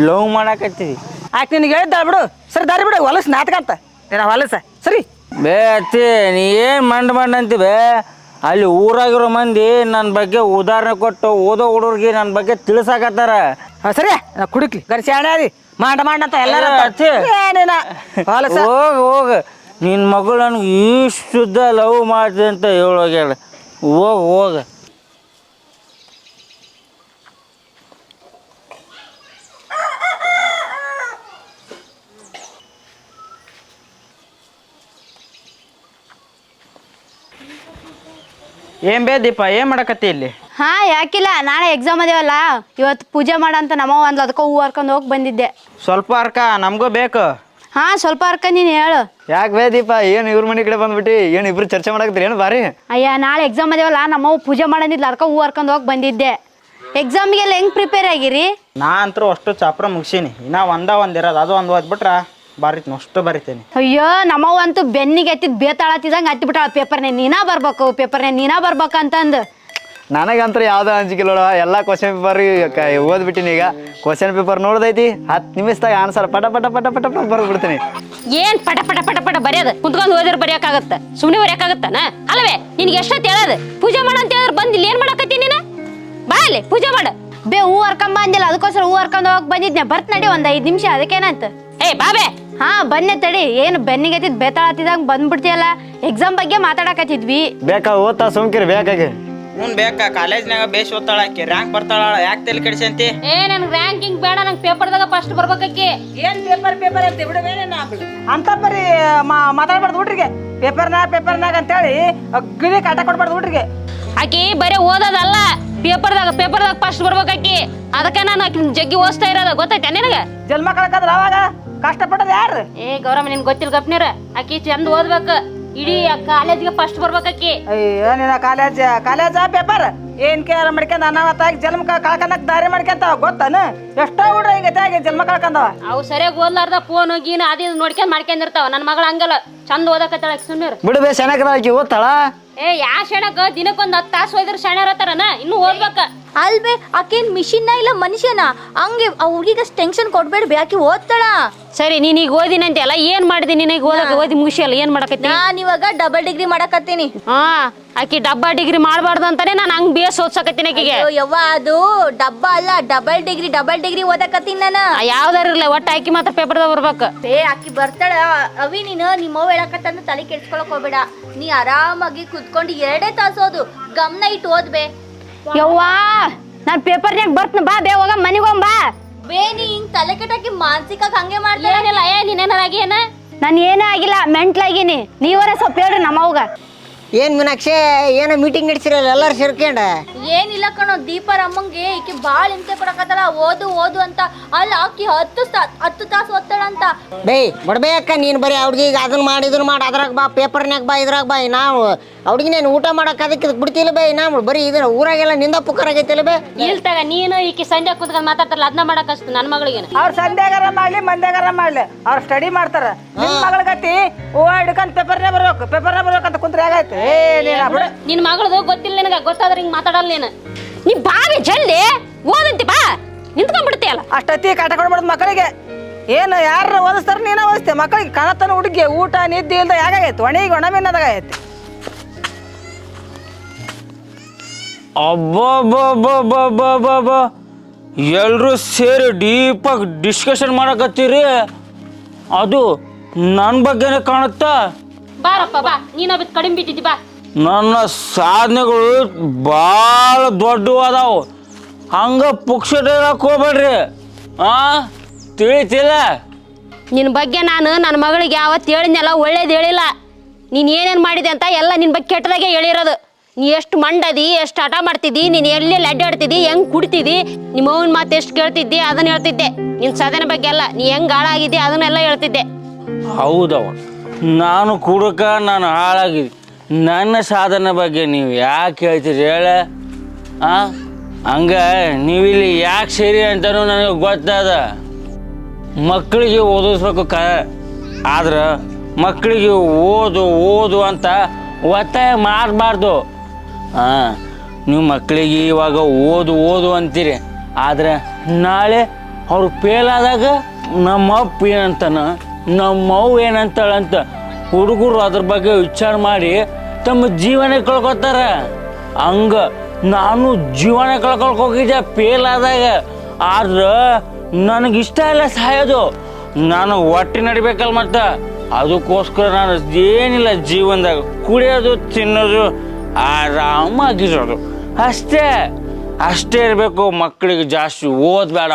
Speaker 4: ಲವ್ ಮಾಡಕತ್ತೀವಿ
Speaker 5: ಆಕೆ ನಿನಗೆ ಹೇಳಿದ್ದಾಳೆ ಬಿಡು ಸರಿ ದಾರಿ ಬಿಡು ಹೊಲಸು ನಾಟಕಂತ ನೀನು ಹೊಲಸ ಸರಿ
Speaker 4: ಬೇ ಅತ್ತಿ ನೀ ಏನು ಮಂಡ ಅಂತೀವಿ ಅಲ್ಲಿ ಊರಾಗಿರೋ ಮಂದಿ ನನ್ನ ಬಗ್ಗೆ ಉದಾಹರಣೆ ಕೊಟ್ಟು ಓದೋ ಹುಡುಗರಿಗೆ ನನ್ನ ಬಗ್ಗೆ ತಿಳಿಸಾಕತ್ತಾರ
Speaker 5: ಸರಿ ನಾ ಕುಡುಕ್ಲಿ ಗರಿ ಶಾಣೆ ಅದಿ ಮಂಡ ಅಂತ ಎಲ್ಲರೂ ಏನೇನ ಹೊಲಸ
Speaker 4: ಹೋಗ ನಿನ್ನ ಮಗಳು ನನಗೆ ಇಷ್ಟುದ್ದ ಲವ್ ಮಾಡಿದೆ ಅಂತ ಹೇಳೋಗ್ಯಾಳ ಹೋಗ
Speaker 6: ಏನ್ ಬೇ ದೀಪ ಏನ್ ಮಾಡಕತ್ತಿ ಇಲ್ಲಿ
Speaker 2: ಹಾ ಯಾಕಿಲ್ಲ ನಾಳೆ ಎಕ್ಸಾಮ್ ಅದೇವಲ್ಲ ಇವತ್ತು ಪೂಜೆ ಮಾಡಂತ ನಮ್ಮವ್ವ ಅಂದ್ಲು ಅದಕ್ಕೆ ಹೂ ಹರ್ಕೊಂಡು ಹೋಗಿ ಬಂದಿದ್ದೆ
Speaker 6: ಸ್ವಲ್ಪ ಅರ್ಕ ನಮಗೂ ಬೇಕು
Speaker 2: ಹಾ ಸ್ವಲ್ಪ ಹರ್ಕ ನೀನು ಹೇಳು
Speaker 7: ಯಾಕೆ ಬೇ ದೀಪ ಏನು ಇವ್ರ ಮನೆ ಕಡೆ ಬಂದ್ಬಿಟ್ಟು ಏನು ಇಬ್ರು ಚರ್ಚೆ ಮಾಡಕತ್ತೀರಿ ಏನು ಬಾರಿ
Speaker 2: ಅಯ್ಯ ನಾಳೆ ಎಕ್ಸಾಮ್ ಅದೇವಲ್ಲ ನಮ್ಮವ್ವ ಪೂಜೆ ಮಾಡಂದಿದ್ಲು ಅದಕ್ಕೆ ಹೂ ಹರ್ಕೊಂಡು ಹೋಗಿ ಬಂದಿದ್ದೆ ಎಕ್ಸಾಮಿಗೆಲ್ಲ ಹೆಂಗೆ ಪ್ರಿಪೇರ್ ಆಗಿರಿ
Speaker 6: ನಾ ಅಂತರೂ ಅಷ್ಟು ಚಾಪ್ರ ಮುಗಿಸೀನಿ ಇನ್ನ ಒಂದಿರೋದು ಅದು ಒಂದು ಓದ್ಬಿಟ್ರ ಬಾರಿತೀನಿ ಅಷ್ಟು ಬರಿತೀನಿ
Speaker 2: ಅಯ್ಯೋ ನಮ್ಮವ್ವ ಅಂತೂ ಬೆನ್ನಿಗೆ ಎತ್ತಿದ್ ಬೇತಾಳತ್ತಿದಂಗೆ ಹತ್ತಿಬಿಟ್ಟಾಳ ಪೇಪರ್ನೇ ನೀನಾ ಬರ್ಬೇಕಂತಂದು
Speaker 7: ನನಗಂತೂ ಯಾವ್ದೋ ಅಂಜಿಕಿಲ್ಲ ಎಲ್ಲ ಕ್ವಶನ್ ಪೇಪರ್ ಓದ್ಬಿಟ್ಟಿನಿ ಈಗ ಕ್ವಶನ್ ಪೇಪರ್ ನೋಡ್ದೈತಿ 10 ನಿಮಿಷದಾಗ ಆನ್ಸರ್ ಪಟ ಬರ್ಬಿಡ್ತೀನಿ
Speaker 1: ಏನ್ ಪಟ ಬರೆಯೋದು ಕುಂತ್ಕೊಂಡು ಓದಿರ್ ಬರೆಯೋಕ್ಕಾಗತ್ತ ಸುಮ್ಮನೆ ಬರೆಯೋಕ್ಕಾಗತ್ತನ ಅಲ್ವೇ ನಿನ್ಗೆ ಎಷ್ಟೊತ್ತು ಹೇಳೋದು ಪೂಜೆ ಮಾಡು ಅಂತ ಹೇಳಿದ್ರೆ ಬಂದಿಲ್ಲ ಏನ್ ಮಾಡಕತ್ತಿ ನೀನು ಬಾ ಅಲ್ಲಿ ಪೂಜೆ ಮಾಡು
Speaker 2: ಬೇ ಹೂ ಹರ್ಕೊಂಡ್ ಬಂದಿಲ್ಲ ಅದಕ್ಕೋಸ್ಕರ ಹೂ ಹರ್ಕೊಂಡು ಹೋಗಿ ಬಂದಿದ್ನೆ ಬರ್ತ್ ನಡಿ ಒಂದು 5 ನಿಮಿಷ ಅದಕ್ಕೇನಂತ
Speaker 1: ಬಾಬೆ
Speaker 2: ಹಾ ಬನ್ನಿ ತಡಿ ಏನು ಬೆನ್ನಿಗೆ ಎತ್ತಿದ್ ಬೇತಾಳತ್ತಿದಂಗೆ ಬಂದ್ಬಿಡ್ತೀಯಲ್ಲ ಎಕ್ಸಾಮ್ ಬಗ್ಗೆ ಮಾತಾಡಕತ್ತಿದ್ವಿ
Speaker 7: ಬೇಕಾ ಓದ್ತಾ ಸುಮ್ಕಿರಿ ಬೇಕಾಗಿ
Speaker 6: ಬೇಕಾ ಕಾಲೇಜ್ನಾಗ ಬೇಸ್ ಓದ್ತಾಳ ಆಕಿ ರ್ಯಾಂಕ್ ಬರ್ತಾಳ ಯಾಕೆ ತಲೆ ಕೆಡಿಸಂತಿ
Speaker 1: ನನ್ಗೆ ರ್ಯಾಂಕಿಂಗ್ ಬೇಡ ನಂಗೆ ಪೇಪರ್ದಾಗ ಫಸ್ಟ್ ಬರ್ಬೇಕಾಕಿ
Speaker 5: ಏನ್ ಪೇಪರ್ ಅಂತ ಬಿಡಬೇನ ಅಂತ ಬರೀ ಮಾತಾಡ್ಬಾರ್ದು ಹುಡ್ರಿಗೆ ಪೇಪರ್ನಾಗ ಅಂತೇಳಿ ಗಿಳಿ ಕಾಟ ಕೊಡ್ಬಾರ್ದು ಹುಡ್ರಿಗೆ
Speaker 1: ಆಕಿ ಬರೀ ಓದೋದಲ್ಲ ಪೇಪರ್ದಾಗ ಫಸ್ಟ್ ಬರ್ಬೇಕಾಕಿ ಅದಕ್ಕೆ ನಾನು ಆಕಿ ಜಗ್ಗಿ ಓದಿಸ್ತಾ ಇರೋದು ಗೊತ್ತೈತೆ ನಿನಗೆ
Speaker 5: ಜನ್ಮ ಕಳ್ಕಂದ್ರ ಅವಾಗ ಕಷ್ಟಪಟ್ಟದ ಯಾರು
Speaker 1: ಗೌರಮ್ಮ ನಿನ್ಗೆ ಗೊತ್ತಿಲ್ಲ ಗಪ್ನೀರ ಆಕಿ ಚಂದ ಓದ್ಬೇಕು ಇಡೀ ಕಾಲೇಜ್ಗೆ ಫಸ್ಟ್ ಬರ್ಬೇಕಾಕಿ
Speaker 5: ಅಯ್ಯೋ ನಿನ್ನ ಕಾಲೇಜ್ ಪೇಪರ್ ಏನ್ ಕೇರ್ ಮಾಡ್ಕೊಂಡ್ ಅನಾವತ್ತಾಗಿ ಜನ್ಮ ಕಳ್ಕನಕ್ ದಾರಿ ಮಾಡ್ಕೊಂತಾವ ಗೊತ್ತಾನ ಎಷ್ಟೋ ಹುಡ್ರ ಹಿಂಗತಿ ಜನ್ಮ ಕಳ್ಕಂದವ
Speaker 1: ಅವು ಸರಿಯಾಗಿ ಓದ್ಲಾರ್ದ ಫೋನ್ ಗೀನ್ ಅದು ನೋಡ್ಕೊಂಡ್ ಮಾಡ್ಕೊಂಡಿರ್ತಾವ ನನ್ನ ಮಗಳ ಹಂಗಲ್ಲ ಚಂದ ಓದಕತ್ತಾಳ ಸುಮ್ಮನೆ
Speaker 7: ಬಿಡು ಬೇ ಚೆನ್ನಾಗಿ ಓದ್ತಾಳ
Speaker 1: ಯಾ ಶಣಕ ದಿನಕ್ಕೊಂದ್ 10 ತಾಸು ಹೋದ್ರ ಶಣ ಇರತ್ತಾರನ ಇನ್ನು ಓದ್ಬೇಕ
Speaker 2: ಅಲ್ವೇ ಆಕೇನ್ ಮಿಷಿನ್ನ ಇಲ್ಲ ಮನುಷ್ಯನ ಹಂಗೆ ಆ ಹುಡುಗಿಗೆ ಟೆನ್ಷನ್ ಕೊಡ್ಬೇಡ್ಬಿ ಆಕಿ ಓದ್ತಾಳ
Speaker 1: ಸರಿ ನೀನೀಗ ಓದಿನಂತೆ ಅಲ್ಲ ಏನ್ ಮಾಡಿದಿ ನಿನಗೆ ಓದಿ ಮುಗಿಸಿಯಲ್ಲ ಏನ್ ಮಾಡಕತ್ತಿ
Speaker 2: ನಾನ್ ಇವಾಗ ಡಬಲ್ ಡಿಗ್ರಿ ಮಾಡಕತ್ತೀನಿ
Speaker 1: ಆಕಿ ಡಬ್ಬಾ ಡಿಗ್ರಿ ಮಾಡಬಾರ್ದು ಅಂತಾನೆ ನಾನು ಹಂಗ್ ಬೇಸ್ ಓದ್ಸಕತ್ತೀನಿ ಆಕಿಗೆ
Speaker 2: ಯವ್ವ ಅದು ಡಬ್ಬ ಅಲ್ಲ ಡಬಲ್ ಡಿಗ್ರಿ ಓದಕತ್ತೀನಿ ನಾನು
Speaker 1: ಯಾವ್ದಾರ ಇರ್ಲಿ ಒಟ್ಟು ಆಕಿ ಮಾತ್ರ ಪೇಪರ್ದಾಗ ಬರ್ಬೇಕು
Speaker 2: ಆಕಿ ಬರ್ತಾಳ ಅವಿ ನೀನು ನಿಮ್ಮವ್ ಹೇಳಕತ್ತಂದು ತಲೆ ಕೆಡ್ಸ್ಕೊಳಕ್ ಹೋಗ್ಬೇಡ ನೀ ಆರಾಮಾಗಿ ಕುತ್ಕೊಂಡು 2 ತಾಸು ಓದು ಗಮನ ಇಟ್ಟು ಓದ್ಬೇ ಯವ್ವಾ ನಾನ್ ಪೇಪರ್ನ್ಯಾಗ ಬರ್ತನ ಬಾ ಬೇ ಹೋಗ ಮನಿಗ್ ಹೋಗ್ ಬಾ ಬೇ ನೀ ಹಿಂಗ್ ತಲೆ ಕೆಟ್ಟಾಕಿ ಮಾನಸಿಕ ಹಂಗೆ ಮಾಡ್ಲೇ
Speaker 1: ಏನಿಲ್ಲ ನೀನೇನಾರ ಆಗಿ ಏನ
Speaker 2: ನಾನು ಏನೂ ಆಗಿಲ್ಲ ಮೆಂಟ್ಲಾಗಿನಿ ನೀವರೇ ಸ್ವಲ್ಪ ಹೇಳ್ರಿ ನಮ್ಮವ್ಗ
Speaker 3: ಏನು ಮೀನಾಕ್ಷಿ ಏನೋ ಮೀಟಿಂಗ್ ನಡೆಸಿರಲ್ಲ ಎಲ್ಲರೂ ಸೇರ್ಕೊಂಡ?
Speaker 2: ಏನಿಲ್ಲ ಕಣೋ, ದೀಪಾರಮ್ಮಂಗೆ ಈಕಿ ಭಾಳ ಹಿಂಸೆ ಕೊಡಕತ್ತಲ್ಲ, ಓದು ಓದು ಅಂತ. ಅಲ್ಲ ಆಕಿ 10 ತಾಸು ಓದ್ತಾಳಂತ.
Speaker 3: ಬಡಬೇ ಅಕ್ಕ, ನೀನು ಬರೀ ಅವ್ರಿಗೆ ಅದನ್ನ ಮಾಡಿ ಇದನ್ನ ಮಾಡಿ ಅದ್ರಾಗ ಬಾ, ಪೇಪರ್ನ್ಯಾಗ ಬಾ, ಇದ್ರಾಗ ಬಾ. ನಾವು ಅವ್ರಿಗೆ ನಾನು ಊಟ ಮಾಡಕ್ಕೆ ಅದಕ್ಕೆ ಬಿಡ್ತಿಲ್ಲ ಬೈ. ನಾವು ಬರೀ ಇದನ್ನ ಊರಾಗೆಲ್ಲ ನಿಂದ ಪುಕ್ಕರಾಗೈತಿಲ್ಲ ಬೇ.
Speaker 1: ಇಲ್ ತಗ ನೀನು ಈಕಿ ಸಂಜೆ ಕುತ್ಕೊಂಡು ಮಾತಾಡ್ತಾರಲ್ಲ ಅದನ್ನ ಮಾಡಕ್ ಅಷ್ಟು ನನ್ನ ಮಗಳಿಗೆ.
Speaker 5: ಅವ್ರು ಸಂಧ್ಯಾಗಾರ ಮಾಡ್ಲಿ ಮಂದ್ಯಾಗಾರ ಮಾಡ್ಲಿ ಅವ್ರು ಸ್ಟಡಿ ಮಾಡ್ತಾರ. ನಿಮ್ ಮಗಳ ಗತಿ ಹಿಡ್ಕೊಂಡ್ ಪೇಪರ್ನೇ ಬರ್ಬೇಕಂತ ಕುಂತ್ರೆ ಹೇಗಾಯ್ತು?
Speaker 1: ನಿನ್ ಮಗಳದು ಗೊತ್ತಿಲ್ಲ ನಿನಗ, ಗೊತ್ತಾದ್ರೆ ಹಿಂಗ್ ಮಾತಾಡಲ್ಲ ನೀನು. ನೀ ಬಾವಿ ಜಲ್ದಿ ಓದಂತಿ ಬಾ, ನಿಂತ್ಕೊಂಡ್ಬಿಡ್ತೀಯಲ್ಲ.
Speaker 5: ಅಷ್ಟೊತ್ತಿ ಕಾಟ ಕೊಡ್ಬಾರ್ದು ಮಕ್ಕಳಿಗೆ. ಏನು ಯಾರು ಓದಿಸ್ತಾರ ನೀನ ಓದಿಸ್ತೆ ಮಕ್ಕಳಿಗೆ. ಕಣತನ ಹುಡುಗಿ ಊಟ ನಿದ್ದೆ ಇಲ್ದ ಹೇಗಾಗೈತಿ? ಒಣ ಮೀನದಾಗೈತಿ.
Speaker 4: ಅಬ್ಬಬ್ಬಬ್ಬಬ್ಬಬ್ಬ, ಎಲ್ಲರೂ ಸೇರಿ ಡೀಪಾಗಿ ಡಿಸ್ಕಷನ್ ಮಾಡಕತ್ತೀರಿ. ಅದು ನನ್ನ ಬಗ್ಗೆನೇ ಕಾಣುತ್ತಾ?
Speaker 1: ಬಾರಪ್ಪ ಬಾ, ನೀನೊಬ್ಬ ಕಡಿಮೆ ಬಿಟ್ಟಿದ್ದಿ ಬಾ.
Speaker 4: ನನ್ನ ಸಾಧನೆಗಳು ಭಾಳ ದೊಡ್ಡವು ಅದಾವು. ಹಂಗೆ ಪುಕ್ಷಟ ಹೇಳಕ್ಕೆ ಹೋಗ್ಬೇಡ್ರಿ. ತಿಳಿತಿಲ್ಲ?
Speaker 1: ನಿನ್ನ ಬಗ್ಗೆ ನಾನು ನನ್ನ ಮಗಳಿಗೆ ಯಾವತ್ತು ಹೇಳಿದ್ನೆಲ್ಲ ಒಳ್ಳೇದು ಹೇಳಿಲ್ಲ. ನೀನು ಏನೇನು ಮಾಡಿದೆ ಅಂತ ಎಲ್ಲ ನಿನ್ನ ಬಗ್ಗೆ ಕೆಟ್ಟದಾಗೆ ಹೇಳಿರೋದು. ನೀ ಎಷ್ಟು ಮಂಡದಿ, ಎಷ್ಟು ಹಠ ಮಾಡ್ತಿದ್ದಿ, ನೀನು ಎಲ್ಲೆಲ್ಲಿ ಅಡ್ಡಾಡ್ತಿದ್ದಿ, ಹೆಂಗೆ ಕುಡ್ತಿದ್ದಿ, ನಿಮ್ಮ ಅವ್ನ ಮಾತು ಎಷ್ಟು ಕೇಳ್ತಿದ್ದಿ ಅದನ್ನ ಹೇಳ್ತಿದ್ದೆ. ನಿನ್ನ ಸಾಧನೆ ಬಗ್ಗೆ ಅಲ್ಲ, ನೀ ಹೆಂಗೆ ಹಾಳಾಗಿದ್ದಿ ಅದನ್ನೆಲ್ಲ ಹೇಳ್ತಿದ್ದೆ.
Speaker 4: ಹೌದವ, ನಾನು ಕುಡುಕ, ನಾನು ಹಾಳಾಗಿದ್ದೆ. ನನ್ನ ಸಾಧನೆ ಬಗ್ಗೆ ನೀವು ಯಾಕೆ ಹೇಳ್ತೀರಿ ಹೇಳ? ಹಂಗೆ ನೀವಿಲ್ಲಿ ಯಾಕೆ ಸೇರಿ ಅಂತಲೂ ನನಗೆ ಗೊತ್ತಾದ. ಮಕ್ಕಳಿಗೆ ಓದಿಸ್ಬೇಕು ಆದ್ರೆ ಮಕ್ಕಳಿಗೆ ಓದು ಅಂತ ಒತ್ತಾಯ ಮಾಡಬಾರ್ದು. ನೀವು ಮಕ್ಕಳಿಗೆ ಇವಾಗ ಓದು ಅಂತೀರಿ, ಆದರೆ ನಾಳೆ ಅವ್ರು ಫೇಲ್ ಆದಾಗ ನಮ್ಮಪ್ಪ ಏನಂತಾನ, ನಮ್ಮವ್ವ ಏನಂತಾಳಂತ ಹುಡುಗರು ಅದ್ರ ಬಗ್ಗೆ ವಿಚಾರ ಮಾಡಿ ತಮ್ಮ ಜೀವನ ಕಳ್ಕೊತಾರ. ಹಂಗೆ ನಾನು ಜೀವನ ಕಳ್ಕೊಳಕ್ಕೆ ಹೋಗಿದ್ದೆ ಫೇಲ್ ಆದಾಗ. ಆದ್ರೆ ನನಗಿಷ್ಟ ಇಲ್ಲ ಸಾಯೋದು, ನಾನು ಹೊಟ್ಟೆ ನಡಿಬೇಕಲ್ಲ. ಮತ್ತು ಅದಕ್ಕೋಸ್ಕರ ನಾನು ಏನಿಲ್ಲ ಜೀವನದಾಗ ಕುಡಿಯೋದು, ತಿನ್ನೋದು, ಆರಾಮಾಗಿರೋದು ಅಷ್ಟೇ ಇರಬೇಕು. ಮಕ್ಕಳಿಗೆ ಜಾಸ್ತಿ ಓದಬೇಡ,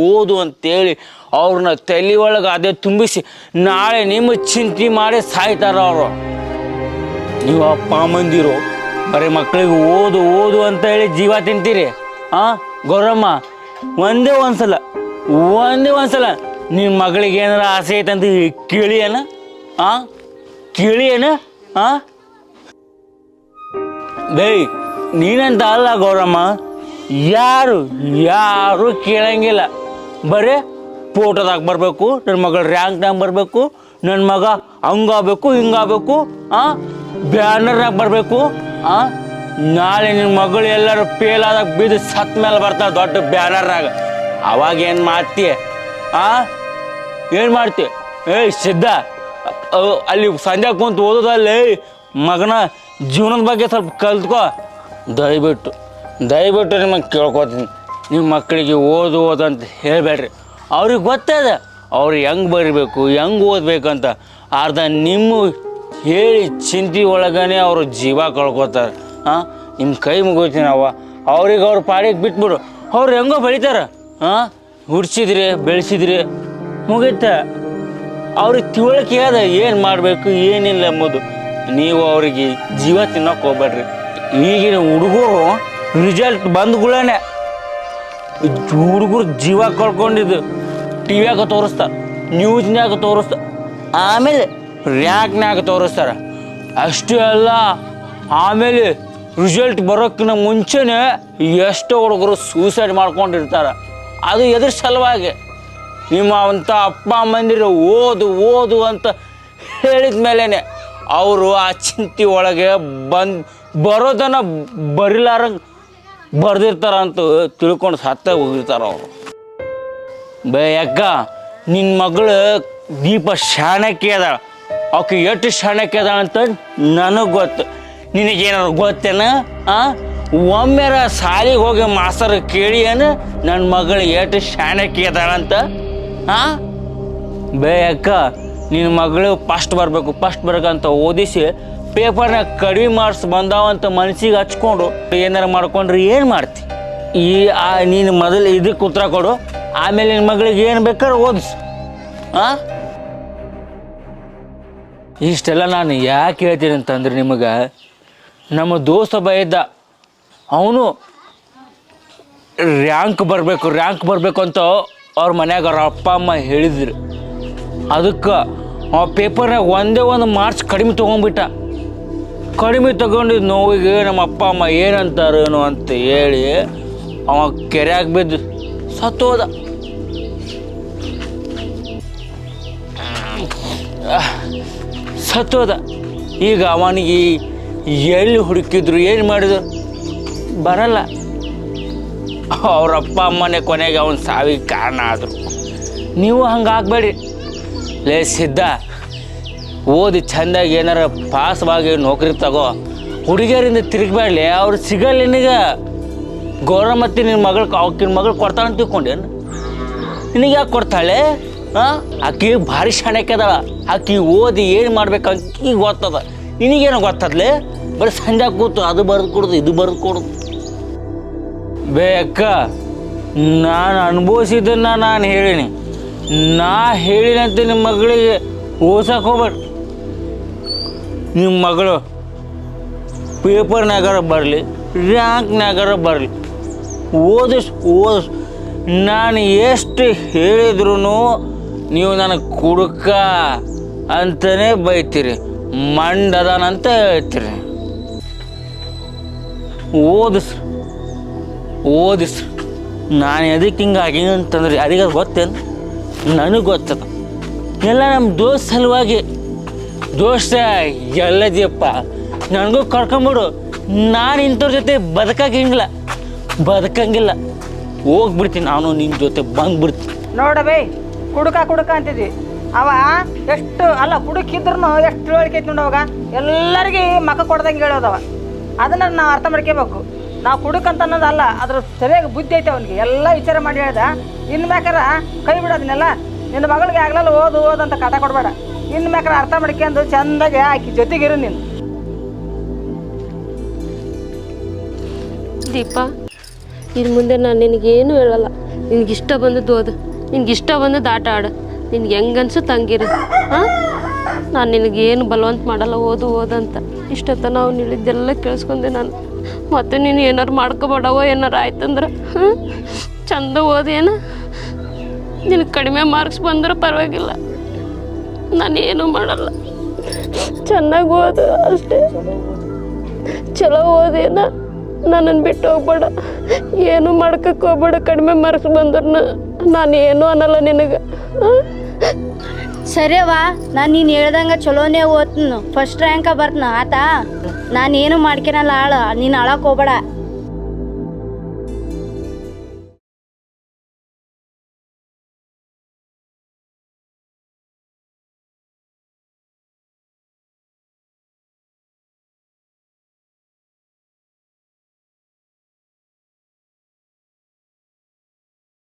Speaker 4: ಓದು ಅಂತೇಳಿ ಅವ್ರನ್ನ ತಲೆ ಒಳಗೆ ಅದೇ ತುಂಬಿಸಿ ನಾಳೆ ನಿಮ್ಮ ಚಿಂತೆ ಮಾಡಿ ಸಾಯ್ತಾರ ಅವರು. ನೀವು ಅಪ್ಪ ಅಮ್ಮಂದಿರು ಬರೀ ಮಕ್ಕಳಿಗೆ ಓದು ಅಂತ ಹೇಳಿ ಜೀವ ತಿಂತೀರಿ. ಗೌರಮ್ಮ, ಒಂದೇ ಒಂದ್ಸಲ ನಿಮ್ಮ ಮಗಳಿಗೆ ಏನಾರ ಆಸೆ ಐತಂತ ಕೇಳಿಯೇನ? ನೀನಂತ ಅಲ್ಲ ಗೌರಮ್ಮ, ಯಾರು ಕೇಳಂಗಿಲ್ಲ. ಬರೀ ಫೋಟೋದಾಗ ಬರಬೇಕು, ನನ್ನ ಮಗಳು ರ್ಯಾಂಕ್ನಾಗ ಬರಬೇಕು, ನನ್ನ ಮಗ ಹಂಗಾಗಬೇಕು ಹಿಂಗಾಗಬೇಕು, ಬ್ಯಾನರ್ನಾಗ ಬರಬೇಕು. ನಾಳೆ ನಿನ್ನ ಮಗಳು ಎಲ್ಲರೂ ಫೇಲ್ ಆದಾಗ ಬಿದ್ದು ಸತ್ ಮೇಲೆ ಬರ್ತಾಳೆ ದೊಡ್ಡ ಬ್ಯಾನರ್ನಾಗ. ಅವಾಗ ಏನು ಮಾಡ್ತೀಯ? ಏನು ಮಾಡ್ತೀಯ? ಸಿದ್ಧ, ಅಲ್ಲಿ ಸಂಜೆ ಕುಂತು ಓದೋದಲ್ಲಿ ಮಗನ ಜೀವನದ ಬಗ್ಗೆ ಸ್ವಲ್ಪ ಕಲ್ತ್ಕೋ. ದಯವಿಟ್ಟು ನಿಮಗೆ ಕೇಳ್ಕೊತೀನಿ, ನಿಮ್ಮ ಮಕ್ಕಳಿಗೆ ಓದು ಅಂತ ಹೇಳಬೇಡ್ರಿ. ಅವ್ರಿಗೆ ಗೊತ್ತದ ಅವ್ರು ಹೆಂಗೆ ಬರೀಬೇಕು, ಹೆಂಗೆ ಓದಬೇಕಂತ. ಅರ್ಧ ನಿಮ್ಮ ಹೇಳಿ ಚಿಂತೆ ಒಳಗನೆ ಅವರು ಜೀವ ಕಳ್ಕೊತಾರೆ. ನಿಮ್ಮ ಕೈ ಮುಗೋತೀನಿ ಅವ್ರಿಗೆ ಅವ್ರ ಪಾಡಿಗೆ ಬಿಟ್ಬಿಡು. ಅವ್ರು ಹೆಂಗೋ ಬೆಳಿತಾರೆ. ಹುಡ್ಸಿದ್ರಿ, ಬೆಳೆಸಿದ್ರಿ, ಮುಗೀತ. ಅವ್ರಿಗೆ ತಿಳುವಳಿಕೆ ಅದ ಏನು ಮಾಡಬೇಕು ಏನಿಲ್ಲ ಎಂಬುದು. ನೀವು ಅವರಿಗೆ ಜೀವ ತಿನ್ನೋಕೆ ಹೋಗ್ಬೇಡ್ರಿ. ಈಗಿನ ಹುಡುಗರು ರಿಸಲ್ಟ್ ಬಂದ್ಗಳೇ ಹುಡುಗರು ಜೀವ ಕಳ್ಕೊಂಡಿದ್ದು ಟಿವಿಯಾಗ ತೋರಿಸ್ತಾರೆ, ನ್ಯೂಸ್ನ್ಯಾಗ ತೋರಿಸ್ತಾರೆ, ಆಮೇಲೆ ರ್ಯಾಂಕ್ನ್ಯಾಗ ತೋರಿಸ್ತಾರೆ. ಅಷ್ಟೇ ಅಲ್ಲ, ಆಮೇಲೆ ರಿಸಲ್ಟ್ ಬರೋಕ್ಕಿಂತ ಮುಂಚೆನೇ ಎಷ್ಟೋ ಹುಡುಗರು ಸೂಸೈಡ್ ಮಾಡ್ಕೊಂಡಿರ್ತಾರೆ. ಅದು ಎದ್ರ ಸಲುವಾಗಿ? ನಿಮ್ಮ ಅಂಥ ಅಪ್ಪ ಅಮ್ಮಂದಿರು ಓದು ಅಂತ ಹೇಳಿದ ಮೇಲೇ ಅವರು ಆ ಚಿಂತೆ ಒಳಗೆ ಬರೋದನ್ನು ಬರಿಲಾರಂಗೆ ಬರ್ದಿರ್ತಾರಂತ ತಿಳ್ಕೊಂಡು ಸತ್ತ ಹೋಗಿರ್ತಾರೆ ಅವರು. ಯಾಕ ನಿನ್ನ ಮಗಳು ದೀಪ ಶಾಣಕ್ಯ ಅದಾಳ. ಅವಕ್ಕೆ ಎಷ್ಟು ಶಾಣಕ್ಯ ಅದಾಳ ಅಂತ ನನಗೆ ಗೊತ್ತು. ನಿನಗೇನಾದ್ರು ಗೊತ್ತೇನ? ಒಮ್ಮೆರ ಸಾಲಿಗೆ ಹೋಗಿ ಮಾಸ್ತರ್ ಕೇಳಿಯೇನು ನನ್ನ ಮಗಳು ಎಷ್ಟು ಶಾಣಕ್ಯ ಅದಾಳಂತ? ಅಕ್ಕ ನಿನ್ನ ಮಗಳು ಫಸ್ಟ್ ಬರ್ಬೇಕಂತ ಓದಿಸಿ ಪೇಪರ್ನಾಗ ಕಡಿಮೆ ಮಾರ್ಕ್ಸ್ ಬಂದಾವಂತ ಮನಸ್ಸಿಗೆ ಹಚ್ಕೊಂಡು ಏನಾರು ಮಾಡ್ಕೊಂಡ್ರೆ ಏನು ಮಾಡ್ತಿ? ನೀನು ಮೊದಲು ಇದಕ್ಕೆ ಉತ್ತರ ಕೊಡು, ಆಮೇಲೆ ನಿನ್ನ ಮಗಳಿಗೆ ಏನು ಬೇಕಾದ್ರೆ ಓದಿಸು. ಇಷ್ಟೆಲ್ಲ ನಾನು ಯಾಕೆ ಹೇಳ್ತೀನಿ ಅಂತಂದ್ರೆ ನಿಮಗೆ, ನಮ್ಮ ದೋಸ್ತ ಒಬ್ಬ ಇದ್ದ, ಅವನು ರ್ಯಾಂಕ್ ಬರಬೇಕು ಅಂತ ಅವ್ರ ಮನ್ಯಾಗ ಅವ್ರ ಅಪ್ಪ ಅಮ್ಮ ಹೇಳಿದ್ರು. ಅದಕ್ಕೆ ಆ ಪೇಪರ್ನಾಗ ಒಂದೇ ಒಂದು ಮಾರ್ಕ್ಸ್ ಕಡಿಮೆ ತೊಗೊಂಡ್ಬಿಟ್ಟ. ಕಡಿಮೆ ತಗೊಂಡಿದ್ದು ನೋವಿಗೆ ನಮ್ಮ ಅಪ್ಪ ಅಮ್ಮ ಏನಂತಾರೇನೋ ಅಂತ ಹೇಳಿ ಅವ ಕೆರೆಯಾಗ ಬಿದ್ದು ಸತ್ತೋದ. ಈಗ ಅವನಿಗೆ ಎಲ್ಲಿ ಹುಡುಕಿದ್ರು ಏನು ಮಾಡಿದ್ರು ಬರಲ್ಲ. ಅವ್ರ ಅಪ್ಪ ಅಮ್ಮನೇ ಕೊನೆಗೆ ಅವನ ಸಾವಿಗೆ ಕಾರಣ ಆದರು. ನೀವು ಹಂಗಾಗಬೇಡಿ. ಲೇ ಸಿದ್ಧ, ಓದಿ ಚೆಂದಾಗಿ ಏನಾರ ಪಾಸ್ವಾಗಿ ನೌಕರಿ ತಗೋ. ಹುಡುಗಿಯರಿಂದ ತಿರುಗಬೇಡಲಿ, ಅವ್ರು ಸಿಗಲ್ಲ ನಿನಗೆ. ಗೌರಮ್ಮತ್ತಿ ನಿನ್ನ ಮಗಳು ಕೊಡ್ತಾಳಂತ ತಿಳ್ಕೊಂಡೇನು? ನಿನಗೆ ಯಾಕೆ ಕೊಡ್ತಾಳೆ? ಹಾಂ, ಆಕಿ ಭಾರಿ ಶಾಣಕ್ಯದಳ. ಆಕಿ ಓದಿ ಏನು ಮಾಡ್ಬೇಕಂತ ಈಗ ಗೊತ್ತದ. ನಿನಗೇನೋ ಗೊತ್ತದ್ಲೆ? ಬರೀ ಸಂಜೆ ಕೂತು ಅದು ಬರೆದು ಕೊಡೋದು ಇದು ಬರೆದು ಕೊಡೋದು. ಬೇಕ ನಾನು ಅನುಭವಿಸಿದ್ದನ್ನ ನಾನು ಹೇಳೀನಿ. ನಾ ಹೇಳಿನಂತೆ ನಿಮ್ಮ ಮಗಳಿಗೆ ಓದ್ಸಕ್ಕೆ ಹೋಗ್ಬೇಡ. ನಿಮ್ಮ ಮಗಳು ಪೇಪರ್ನಾಗಾರ ಬರಲಿ, ರ್ಯಾಂಕ್ನಾಗಾರ ಬರಲಿ, ಓದಿಸ್. ನಾನು ಎಷ್ಟು ಹೇಳಿದ್ರು ನೀವು ನನಗೆ ಕುಡುಕ ಅಂತಲೇ ಬೈತೀರಿ, ಮಂಡದನಂತ ಹೇಳ್ತೀರಿ. ಓದಿಸ್. ನಾನು ಎದಕ್ಕೆ ಹಿಂಗಾಗಿ ಅಂತಂದ್ರೆ ಯಾರಿಗಾರ ಗೊತ್ತೇನು? ನನಗೆ ಗೊತ್ತದ. ಎಲ್ಲ ನಮ್ಮ ದೋಸ್ತ ಸಲುವಾಗಿ. ದೋಸ್ತ ಎಲ್ಲದಿಯಪ್ಪ, ನನಗೂ ಕರ್ಕೊಂಬಿಡು. ನಾನು ಇಂಥವ್ರ ಜೊತೆ ಬದುಕಂಗಿಲ್ಲ. ಹೋಗ್ಬಿಡ್ತೀನಿ, ನಾನು ನಿನ್ನ ಜೊತೆ ಬಂದ್ಬಿಡ್ತೀನಿ.
Speaker 5: ನೋಡಬೇ, ಕುಡುಕ ಅಂತಿದ್ವಿ. ಅವ ಎಷ್ಟು ಅಲ್ಲ ಕುಡುಕಿದ್ರು ಎಷ್ಟು ಹೇಳಿಕೆ ಐತಿ ನೋಡವಾಗ. ಎಲ್ಲರಿಗೆ ಮಕ್ಕ ಕೊಡ್ದಂಗೆ ಹೇಳೋದವ. ಅದನ್ನು ನಾವು ಅರ್ಥ ಮಾಡ್ಕೋಬೇಕು. ನಾವು ಕುಡುಕಂತ ಅನ್ನೋದಲ್ಲ, ಅದ್ರ ಸರಿಯಾಗಿ ಬುದ್ಧಿ ಐತೆ ಅವನಿಗೆ. ಎಲ್ಲ ವಿಚಾರ ಮಾಡಿ ಹೇಳ್ದ. ಇನ್ನು ಬೇಕಾರೆ ಕೈ ಬಿಡೋದನ್ನೆಲ್ಲ. ನಿನ್ನ ಮಗಳಿಗೆ ಆಗ್ಲಲ್ಲ ಓದಂತ ಕಾಟ ಕೊಡಬೇಡ. ಇನ್ನು ಬೇಕಾರೆ ಅರ್ಥ ಮಾಡ್ಕೊಂಡು ಚೆಂದಾಗಿ ಆಕಿ ಜೊತೆಗಿರು ನೀನು.
Speaker 1: ದೀಪ, ಇನ್ನು ಮುಂದೆ ನಾನು ನಿನಗೇನು ಹೇಳಲ್ಲ. ನಿನ್ಗೆ ಇಷ್ಟ ಬಂದದ್ದು ಓದು, ನಿನ್ಗೆ ಇಷ್ಟ ಬಂದದ್ದು ಆಟ ಆಡು, ನಿನ್ಗೆ ಹೆಂಗನ್ಸುತ್ತೆ ಹಂಗಿರು. ಹಾಂ, ನಾನು ನಿನಗೇನು ಬಲವಂತ ಮಾಡಲ್ಲ. ಓದಂತ ಇಷ್ಟೊತ್ತ ನಾವು ಹೇಳಿದ್ದೆಲ್ಲ ಕೇಳಿಸ್ಕೊಂಡೆ ನಾನು. ಮತ್ತೆ ನೀನು ಏನಾರು ಮಾಡ್ಕೊಬೇಡವೋ ಏನಾರು ಆಯ್ತಂದ್ರೆ ಚಂದ ಓದೇನು. ನಿನಗೆ ಕಡಿಮೆ ಮಾರ್ಕ್ಸ್ ಬಂದ್ರೆ ಪರವಾಗಿಲ್ಲ, ನಾನೇನು ಮಾಡಲ್ಲ. ಚೆನ್ನಾಗಿ ಓದು ಅಷ್ಟೇ. ಚಲೋ ಓದೇನ, ನನ್ನನ್ನು ಬಿಟ್ಟು ಹೋಗ್ಬೇಡ. ಏನು ಮಾಡ್ಕಕ್ಕೆ ಹೋಗ್ಬೇಡ. ಕಡಿಮೆ ಮಾರ್ಕ್ಸ್ ಬಂದ್ರು ನಾನು ಏನೂ ಅನ್ನಲ್ಲ ನಿನಗೆ.
Speaker 2: ಸರಿಯವ್ವ, ನಾನು ನೀನು ಹೇಳ್ದಂಗೆ ಚಲೋನೇ ಓದ್ತೀನಿ. ಫಸ್ಟ್ ರ್ಯಾಂಕ ಬರ್ತನ ಆತಾ. ನಾನೇನು ಮಾಡ್ಕೊಳಲ್ಲ. ನೀನು ಅಳಕ್ಕೆ ಹೋಗ್ಬೇಡ.